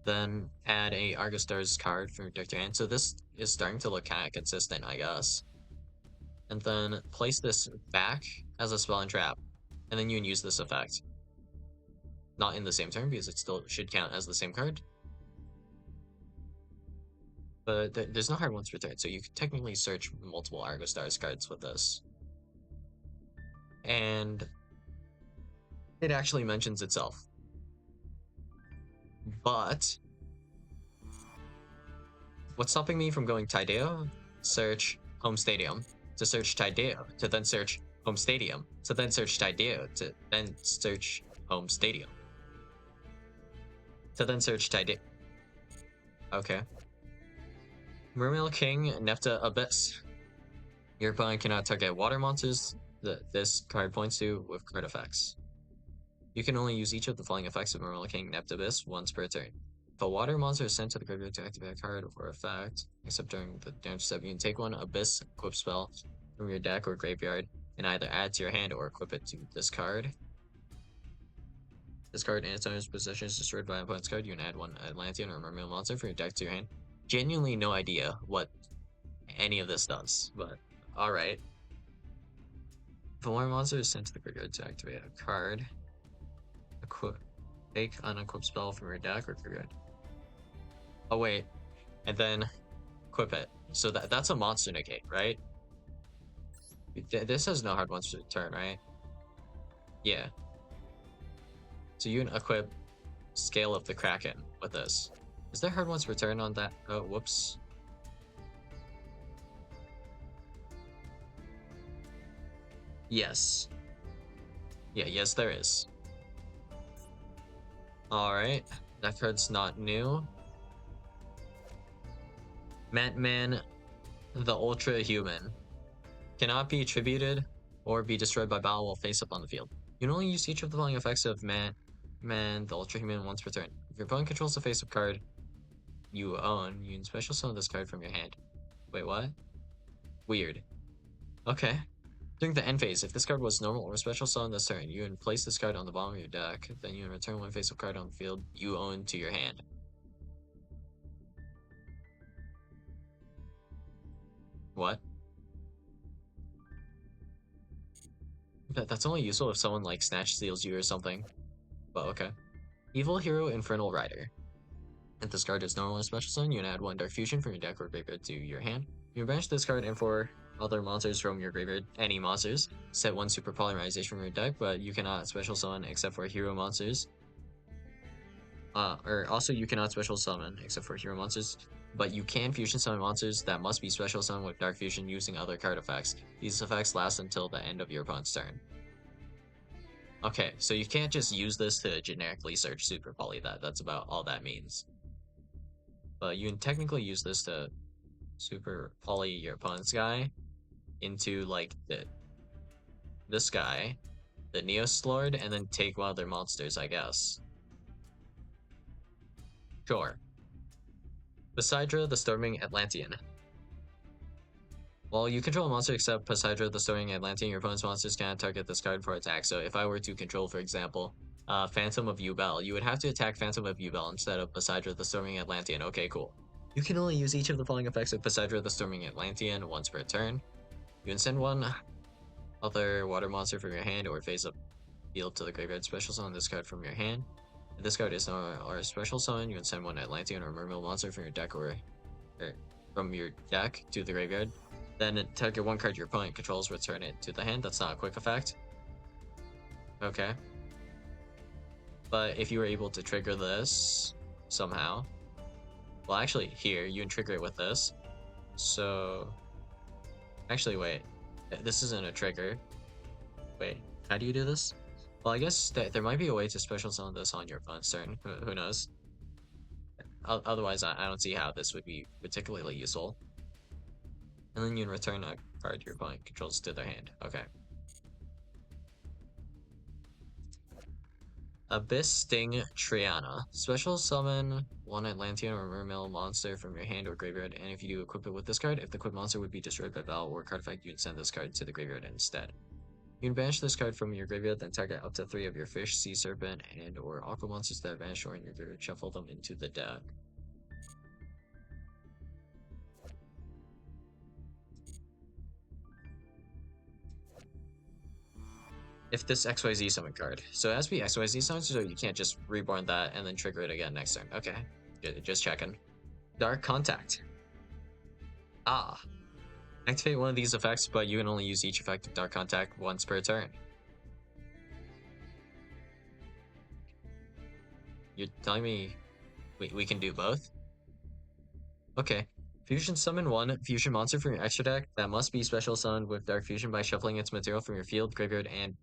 Then add a Argostar's card from your deck to your hand. So this is starting to look kind of consistent, I guess. And then place this back as a spell and trap, and then you can use this effect. Not in the same turn, because it still should count as the same card. But there's no hard ones per turn, so you could technically search multiple Argostar's cards with this. And it actually mentions itself. But what's stopping me from going Tideo, search home stadium, to search Tideo, to then search home stadium, to then search Tideo, to then search home stadium, to then search Tideo. Okay. Mermail King, Nefta Abyss. Your opponent cannot target water monsters that this card points to with card effects. You can only use each of the following effects of Mermail King, Nefta Abyss once per turn. If a water monster is sent to the graveyard to activate a card or effect, except during the damage step, you can take one Abyss equip spell from your deck or graveyard and either add it to your hand or equip it to this card. This card in its owner's possession is destroyed by an opponent's card. You can add one Atlantean or Mermail monster from your deck to your hand. Genuinely no idea what any of this does, but alright. If a water monster is sent to the graveyard to activate a card, take an unequipped spell from your deck or graveyard. Oh wait, and then equip it. So that's a monster negate, right? This has no hard ones to turn, right? Yeah. So you can equip Scale of the Kraken with this. Is there hard ones return on that? Oh, whoops. Yes. Yeah, yes there is. Alright, that card's not new. Man, the Ultra Human. Cannot be attributed or be destroyed by battle while face up on the field. You can only use each of the following effects of Man, the Ultra Human once per turn. If your opponent controls the face up card you own, you can special summon this card from your hand. Wait, what? Weird. Okay. During the end phase, if this card was normal or special summon this turn, you can place this card on the bottom of your deck, then you can return one face up card on the field you own to your hand. What? That's only useful if someone like Snatch steals you or something. But okay. Evil Hero Infernal Rider. If this card is normal and special summon, you can add one Dark Fusion from your deck or graveyard to your hand. You can banish this card and for other monsters from your graveyard, any monsters. Set one Super Polymerization from your deck, but you cannot special summon except for hero monsters. Or also you cannot special summon except for hero monsters, but you can fusion summon monsters that must be special summoned with Dark Fusion using other card effects. These effects last until the end of your opponent's turn. Okay, so you can't just use this to generically search Super Poly. That's about all that means. But you can technically use this to Super Poly your opponent's guy into like this guy, the Neos Lord, and then take one of their monsters, I guess. Sure. Poseidra the Storming Atlantean. While you control a monster except Poseidra the Storming Atlantean, your opponent's monsters cannot target this card for attack. So if I were to control, for example, Phantom of Yubel, you would have to attack Phantom of Yubel instead of Poseidra the Storming Atlantean. Okay, cool. You can only use each of the following effects of Poseidra the Storming Atlantean once per turn. You can send one other water monster from your hand or face up field to the graveyard. Special summon this card from your hand. If this card is not or a special summon, you can send one Atlantean or Mermail monster from your deck or from your deck to the graveyard. Then target one card your opponent controls, return it to the hand. That's not a quick effect. Okay. But if you were able to trigger this somehow, Well, actually, here, you can trigger it with this. So, actually, wait. This isn't a trigger. Wait, how do you do this? Well, I guess that there might be a way to special summon this on your opponent's turn. Who knows? Otherwise, I don't see how this would be particularly useful. And then you can return a card your opponent controls to their hand. Okay. Abyss Sting Triana. Special summon one Atlantean or Mermail monster from your hand or graveyard, and if you do equip it with this card, if the equipped monster would be destroyed by battle or card effect, you can send this card to the graveyard instead. You can banish this card from your graveyard, then target up to 3 of your fish, sea serpent, and or aqua monsters that are banished or in your graveyard, shuffle them into the deck. If this XYZ summon card. So it has to be XYZ summon, so you can't just reborn that and then trigger it again next turn. Okay, just checking. Dark Contact. Ah. Activate one of these effects, but you can only use each effect of Dark Contact once per turn. You're telling me we can do both? Okay. Fusion summon one fusion monster from your extra deck that must be special summoned with Dark Fusion by shuffling its material from your field, graveyard, and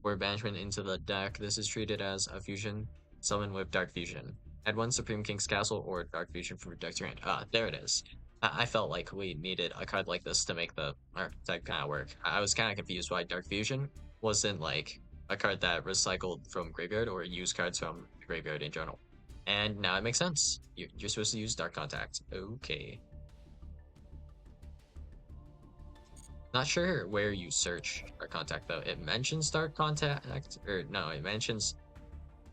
or banishment into the deck. This is treated as a fusion summon with Dark Fusion. Add one Supreme King's Castle or Dark Fusion from your deck to your hand. Ah, there it is. I felt like we needed a card like this to make the archetype kind of work. I was kind of confused why Dark Fusion wasn't like a card that recycled from graveyard or used cards from the graveyard in general. And now it makes sense. You're supposed to use Dark Contact. Okay. Not sure where you search Dark Contact though. It mentions Dark Contact, or no, it mentions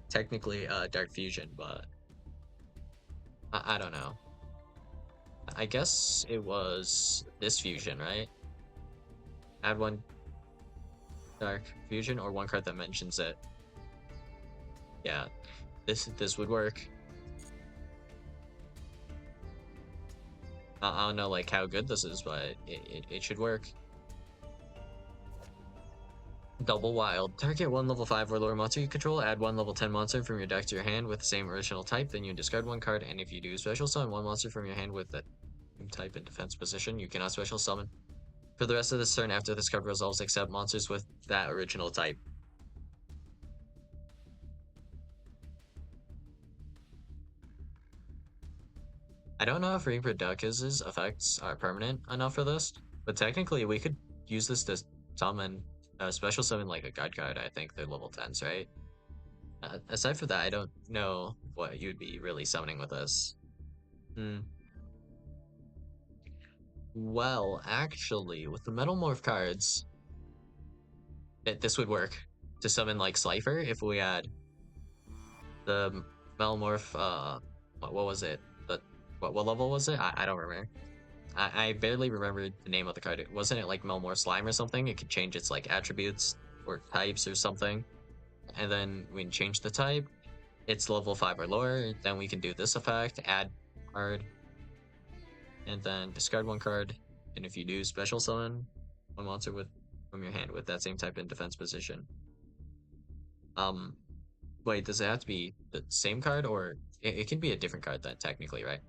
technically Dark Fusion, but I don't know. I guess it was this fusion, right? Add one Dark Fusion or one card that mentions it. Yeah, this would work. I don't know like how good this is, but it should work. Double Wild. Target one level 5 or lower monster you control. Add one level 10 monster from your deck to your hand with the same original type. Then you discard one card, and if you do special summon one monster from your hand with that type in defense position, you cannot special summon. For the rest of this turn after this card resolves, except monsters with that original type. I don't know if Reaper Duck's effects are permanent enough for this, but technically we could use this to summon special summon like a guide card. I think they're level 10s, right? Aside from that, I don't know what you'd be really summoning with this. Hmm. Well, actually, with the Metal Morph cards, this would work to summon like Slifer if we had the Metal Morph. What was it? The what level was it? I don't remember. I barely remember the name of the card. Wasn't it like Melmore Slime or something? It could change its like attributes or types or something. And then we can change the type. It's level 5 or lower. Then we can do this effect, add card, and then discard one card. And if you do special summon one monster with from your hand with that same type in defense position. Um, wait, does it have to be the same card or it can be a different card then technically, right?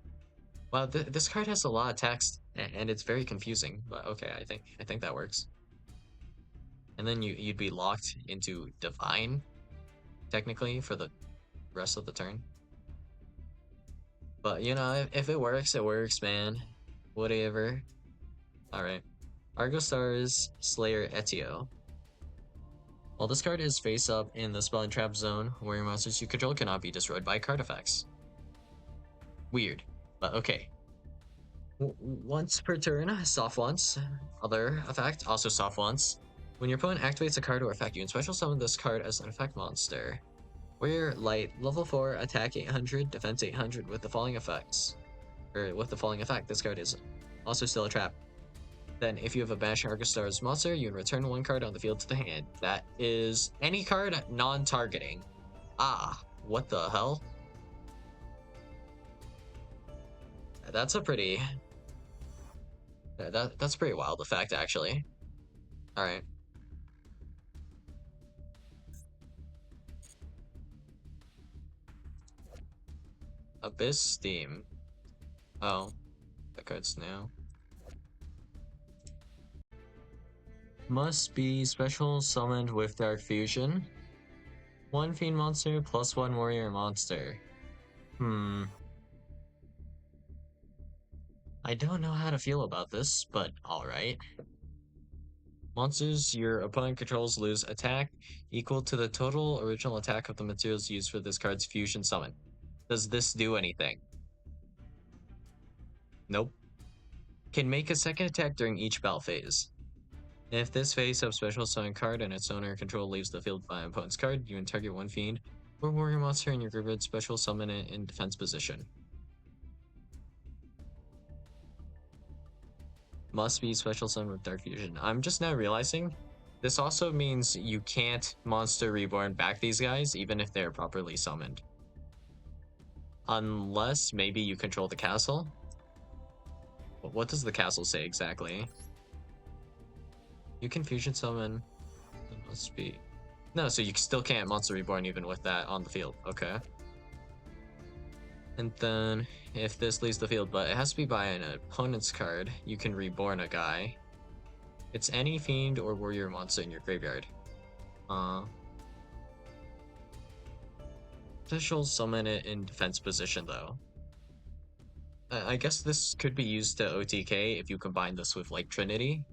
Well, this card has a lot of text and it's very confusing, but okay, I think that works. And then you'd be locked into Divine, technically, for the rest of the turn. But you know, if it works, man. Whatever. Alright. Argo Stars Slayer Etio. Well, this card is face up in the spell and trap zone, where your monsters you control cannot be destroyed by card effects. Weird, but okay. Once per turn, soft once. Other effect, also soft once. When your opponent activates a card or effect, you can special summon this card as an effect monster. We're light, level 4, attack 800, defense 800 with the following effects. Or with the following effect, this card is also still a trap. Then, if you have a Bash Argostar's monster, you can return one card on the field to the hand. That is any card non-targeting. Ah, what the hell? That's a pretty... that's a pretty wild effect, actually. Alright. Abyss Steam. Oh, that card's new. Must be special summoned with Dark Fusion. 1 Fiend monster plus 1 Warrior monster. I don't know how to feel about this, but alright. Monsters your opponent controls lose attack equal to the total original attack of the materials used for this card's fusion summon. Does this do anything? Nope. Can make a second attack during each battle phase. If this phase of special summon card and its owner control leaves the field by an opponent's card, you can target 1 fiend or warrior monster in your graveyard, special summon it in defense position. Must be special summon with Dark Fusion. I'm just now realizing this also means you can't Monster Reborn back these guys even if they're properly summoned. Unless maybe you control the castle. What does the castle say exactly? You can fusion summon. It must be. No, so you still can't Monster Reborn even with that on the field. Okay. And then if this leaves the field, but it has to be by an opponent's card, you can reborn a guy. It's any fiend or warrior monster in your graveyard. Special summon it in defense position though. I guess this could be used to OTK if you combine this with like Trinity.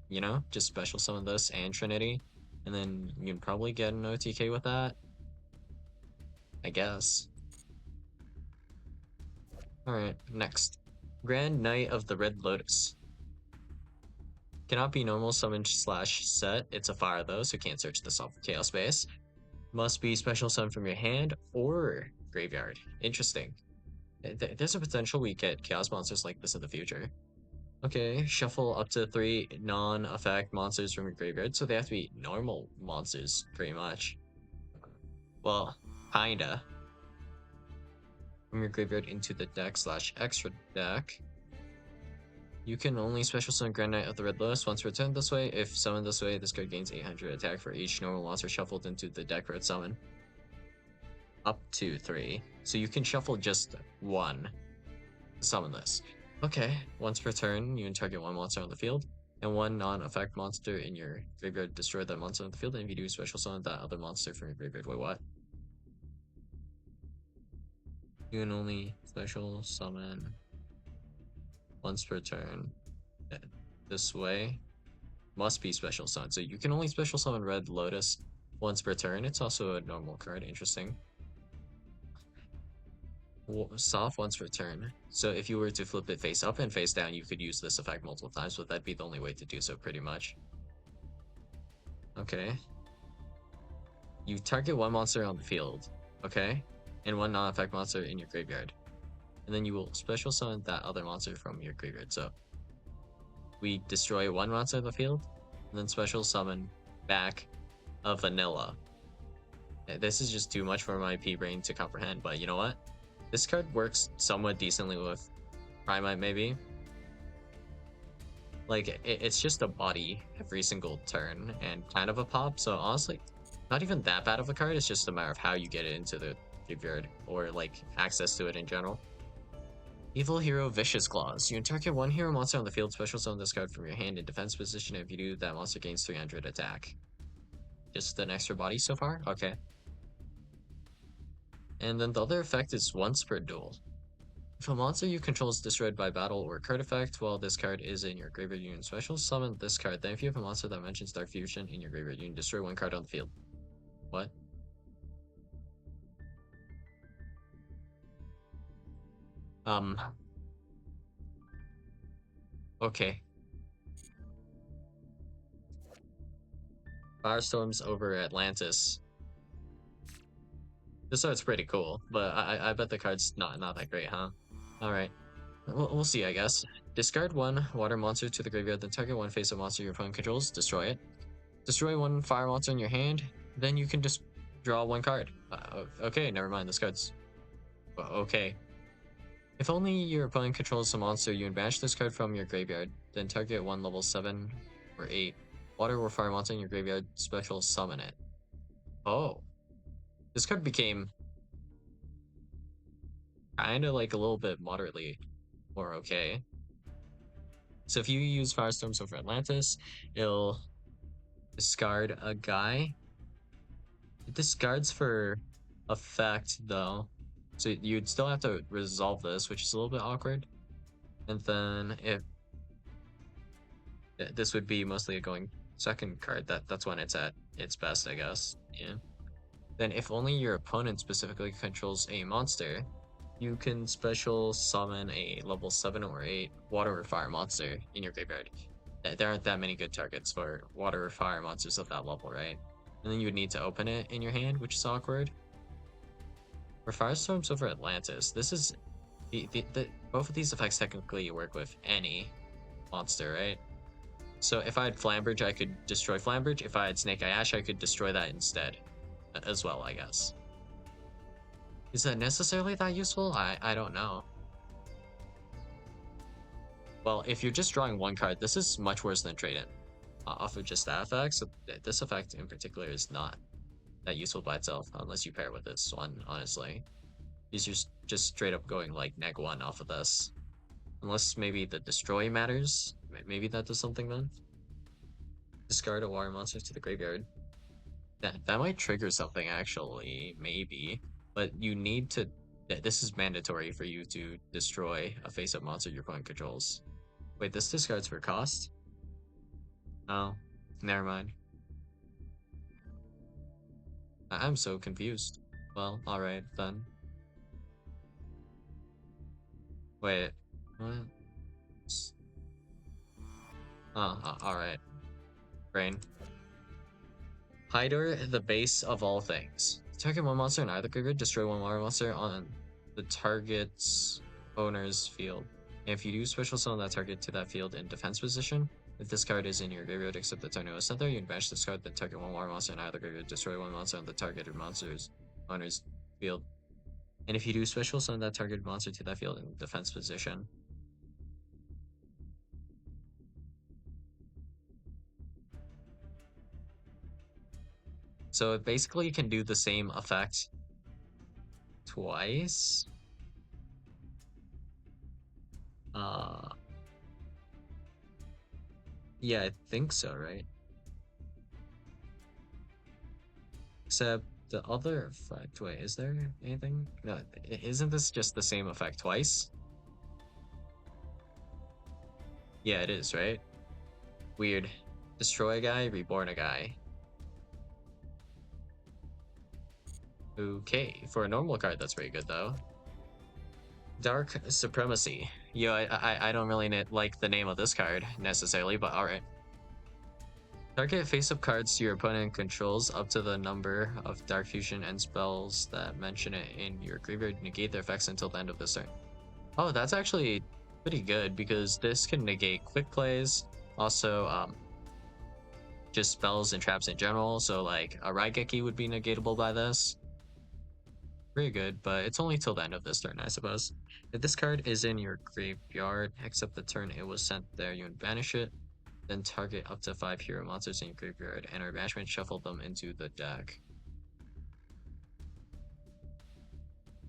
You know, just special summon this and Trinity. And then you can probably get an OTK with that. I guess. Alright, next. Grand Knight of the Red Lotus. Cannot be normal summon slash set. It's a fire though, so can't search this off Chaos Base. Must be special summon from your hand or graveyard. Interesting. There's a potential we get chaos monsters like this in the future. Okay, shuffle up to 3 non-effect monsters from your graveyard, so they have to be normal monsters, pretty much. Well, kinda. From your graveyard into the deck slash extra deck. You can only special summon Grand Knight of the Red Lotus once returned this way. If summoned this way, this card gains 800 attack for each normal monster shuffled into the deck for its summon. Up to 3. So you can shuffle just 1 to summon this. Okay, once per turn, you can target 1 monster on the field, and 1 non-effect monster in your graveyard destroy that monster on the field, and if you do special summon that other monster from your graveyard. Wait, what? You can only special summon once per turn. This way. Must be special summon. So you can only special summon Red Lotus once per turn. It's also a normal card. Interesting. Soft once per turn. So if you were to flip it face up and face down, you could use this effect multiple times, but that'd be the only way to do so, pretty much. Okay. You target 1 monster on the field, okay? And 1 non-effect monster in your graveyard. And then you will special summon that other monster from your graveyard. So we destroy 1 monster on the field, and then special summon back a vanilla. This is just too much for my P-brain to comprehend, but you know what? This card works somewhat decently with Primite, maybe. Like, it's just a body every single turn and kind of a pop, so honestly, not even that bad of a card. It's just a matter of how you get it into the graveyard, or like access to it in general. Evil Hero Vicious Claws. You can target 1 hero monster on the field, special summon this card from your hand in defense position. If you do, that monster gains 300 attack. Just an extra body so far? Okay. And then the other effect is once per duel. If a monster you control is destroyed by battle or card effect while this card is in your graveyard, you can special summon this card. Then if you have a monster that mentions Dark Fusion in your graveyard, you can destroy 1 card on the field. What? Okay. Firestorms over Atlantis. This art's pretty cool, but I bet the card's not that great, huh? Alright. We'll see, I guess. Discard 1 water monster to the graveyard, then target 1 face-up monster your opponent controls, destroy it. Destroy 1 fire monster in your hand, then you can just draw 1 card. Okay, never mind, this card's... okay. If only your opponent controls a monster, you can banish this card from your graveyard, then target 1 level 7 or 8 water or fire monster in your graveyard, special summon it. Oh. This card became kind of like a little bit moderately or okay. So if you use Firestorms over Atlantis, it'll discard a guy. It discards for effect though. So you'd still have to resolve this, which is a little bit awkward. And then if this would be mostly a going second card, that's when it's at its best, I guess. Yeah. Then if only your opponent specifically controls a monster, you can special summon a level 7 or 8 water or fire monster in your graveyard. There aren't that many good targets for water or fire monsters of that level, right? And then you would need to open it in your hand, which is awkward. For Firestorms over Atlantis, this is both of these effects technically work with any monster, right? So if I had Flambridge, I could destroy Flambridge. If I had Snake Eye Ash, I could destroy that instead as well, I guess. Is that necessarily that useful? I don't know. Well, if you're just drawing one card, this is much worse than Trade-In. Off of just that effect, so this effect in particular is not that useful by itself, unless you pair with this one, honestly. You're just straight up going like -1 off of this. Unless maybe the destroy matters. Maybe that does something then. Discard a water monster to the graveyard. That might trigger something actually, maybe. But you need to. This is mandatory for you to destroy a face-up monster your opponent controls. Wait, this discards for cost? Oh, never mind. I'm so confused. Well, alright then. Wait, what? Oh, alright. Brain. Hider, the base of all things. Target one monster in either graveyard, destroy one water monster on the target's owner's field. And if you do special summon that target to that field in defense position, if this card is in your graveyard except the turn it was sent there, you can banish this card, then target one water monster in either graveyard, destroy one monster on the targeted monster's owner's field. And if you do special summon that targeted monster to that field in defense position. So it basically can do the same effect twice. Yeah, I think so, right? Except the other effect, wait, is there anything? No, isn't this just the same effect twice? Yeah, it is, right? Weird. Destroy a guy, reborn a guy. Okay, for a normal card, that's pretty good though. Dark Supremacy. Yo, I don't really like the name of this card necessarily, but alright. Target face-up cards your opponent controls up to the number of Dark Fusion and spells that mention it in your graveyard negate their effects until the end of this turn. Oh, that's actually pretty good because this can negate quick plays. Also, just spells and traps in general. So like a Raigeki would be negatable by this. Pretty good, but it's only till the end of this turn, I suppose. If this card is in your graveyard, except the turn it was sent there, you would banish it. Then target up to 5 hero monsters in your graveyard, enter banishment, shuffle them into the deck.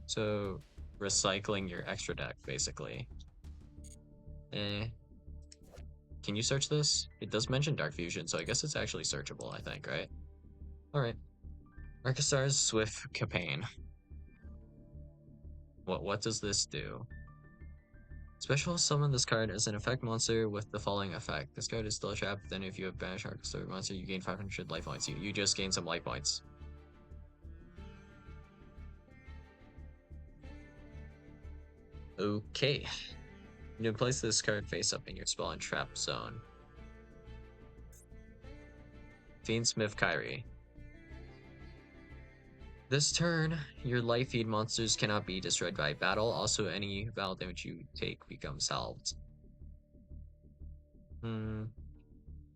So, recycling your extra deck, basically. Can you search this? It does mention Dark Fusion, so I guess it's actually searchable, I think, right? Alright. Arcastar's Swift Capane. What does this do? Special summon this card as an effect monster with the following effect. This card is still trapped, then if you have banished Arcastar monster, you gain 500 life points. You just gain some life points. Okay. You can place this card face up in your spell and trap zone. FiendSmith Kyrie. This turn, your life feed monsters cannot be destroyed by battle. Also, any battle damage you take becomes salved. You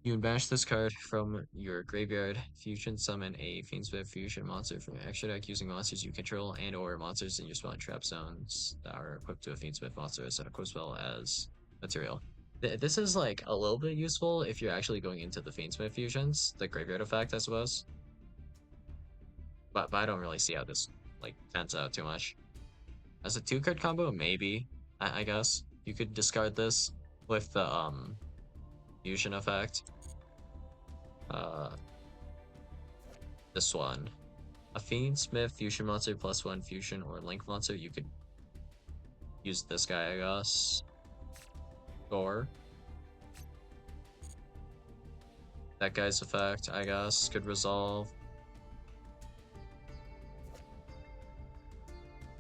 can banish this card from your graveyard. Fusion summon a FiendSmith fusion monster from your extra deck using monsters you control and or monsters in your spell and trap zones that are equipped to a FiendSmith monster as a core spell as material. This is like a little bit useful if you're actually going into the FiendSmith fusions, the graveyard effect, I suppose. But I don't really see how this like pans out too much. As a 2-card combo, maybe, I guess. You could discard this with the fusion effect. This one. A FiendSmith fusion monster +1 fusion or link monster. You could use this guy, I guess. Or that guy's effect, I guess, could resolve.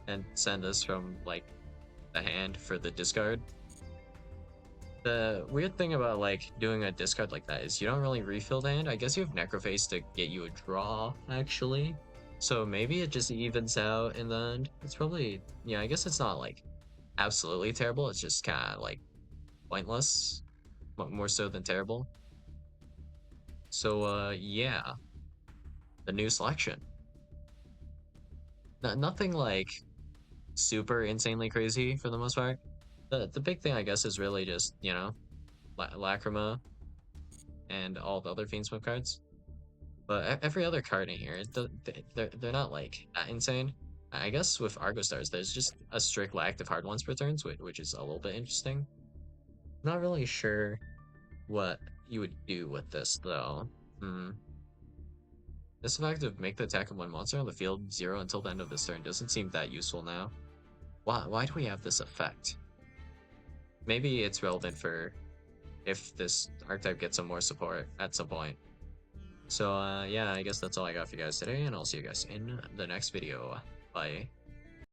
And send this from, like, the hand for the discard. The weird thing about, like, doing a discard like that is you don't really refill the hand. I guess you have Necroface to get you a draw, actually. So maybe it just evens out in the end. It's probably, yeah, I guess it's not, like, absolutely terrible. It's just kind of, like, pointless. More so than terrible. So, yeah. The new selection. Nothing, like, super insanely crazy for the most part. The big thing, I guess, is really just, you know, Lacrima and all the other FiendSmith cards. But every other card in here, they're not, like, that insane. I guess with Argo Stars, there's just a strict lack of hard ones per turns, which is a little bit interesting. Not really sure what you would do with this, though. This effect of make the attack of one monster on the field 0 until the end of this turn doesn't seem that useful now. Why do we have this effect? Maybe it's relevant for if this archetype gets some more support at some point. So yeah, I guess that's all I got for you guys today, and I'll see you guys in the next video. Bye.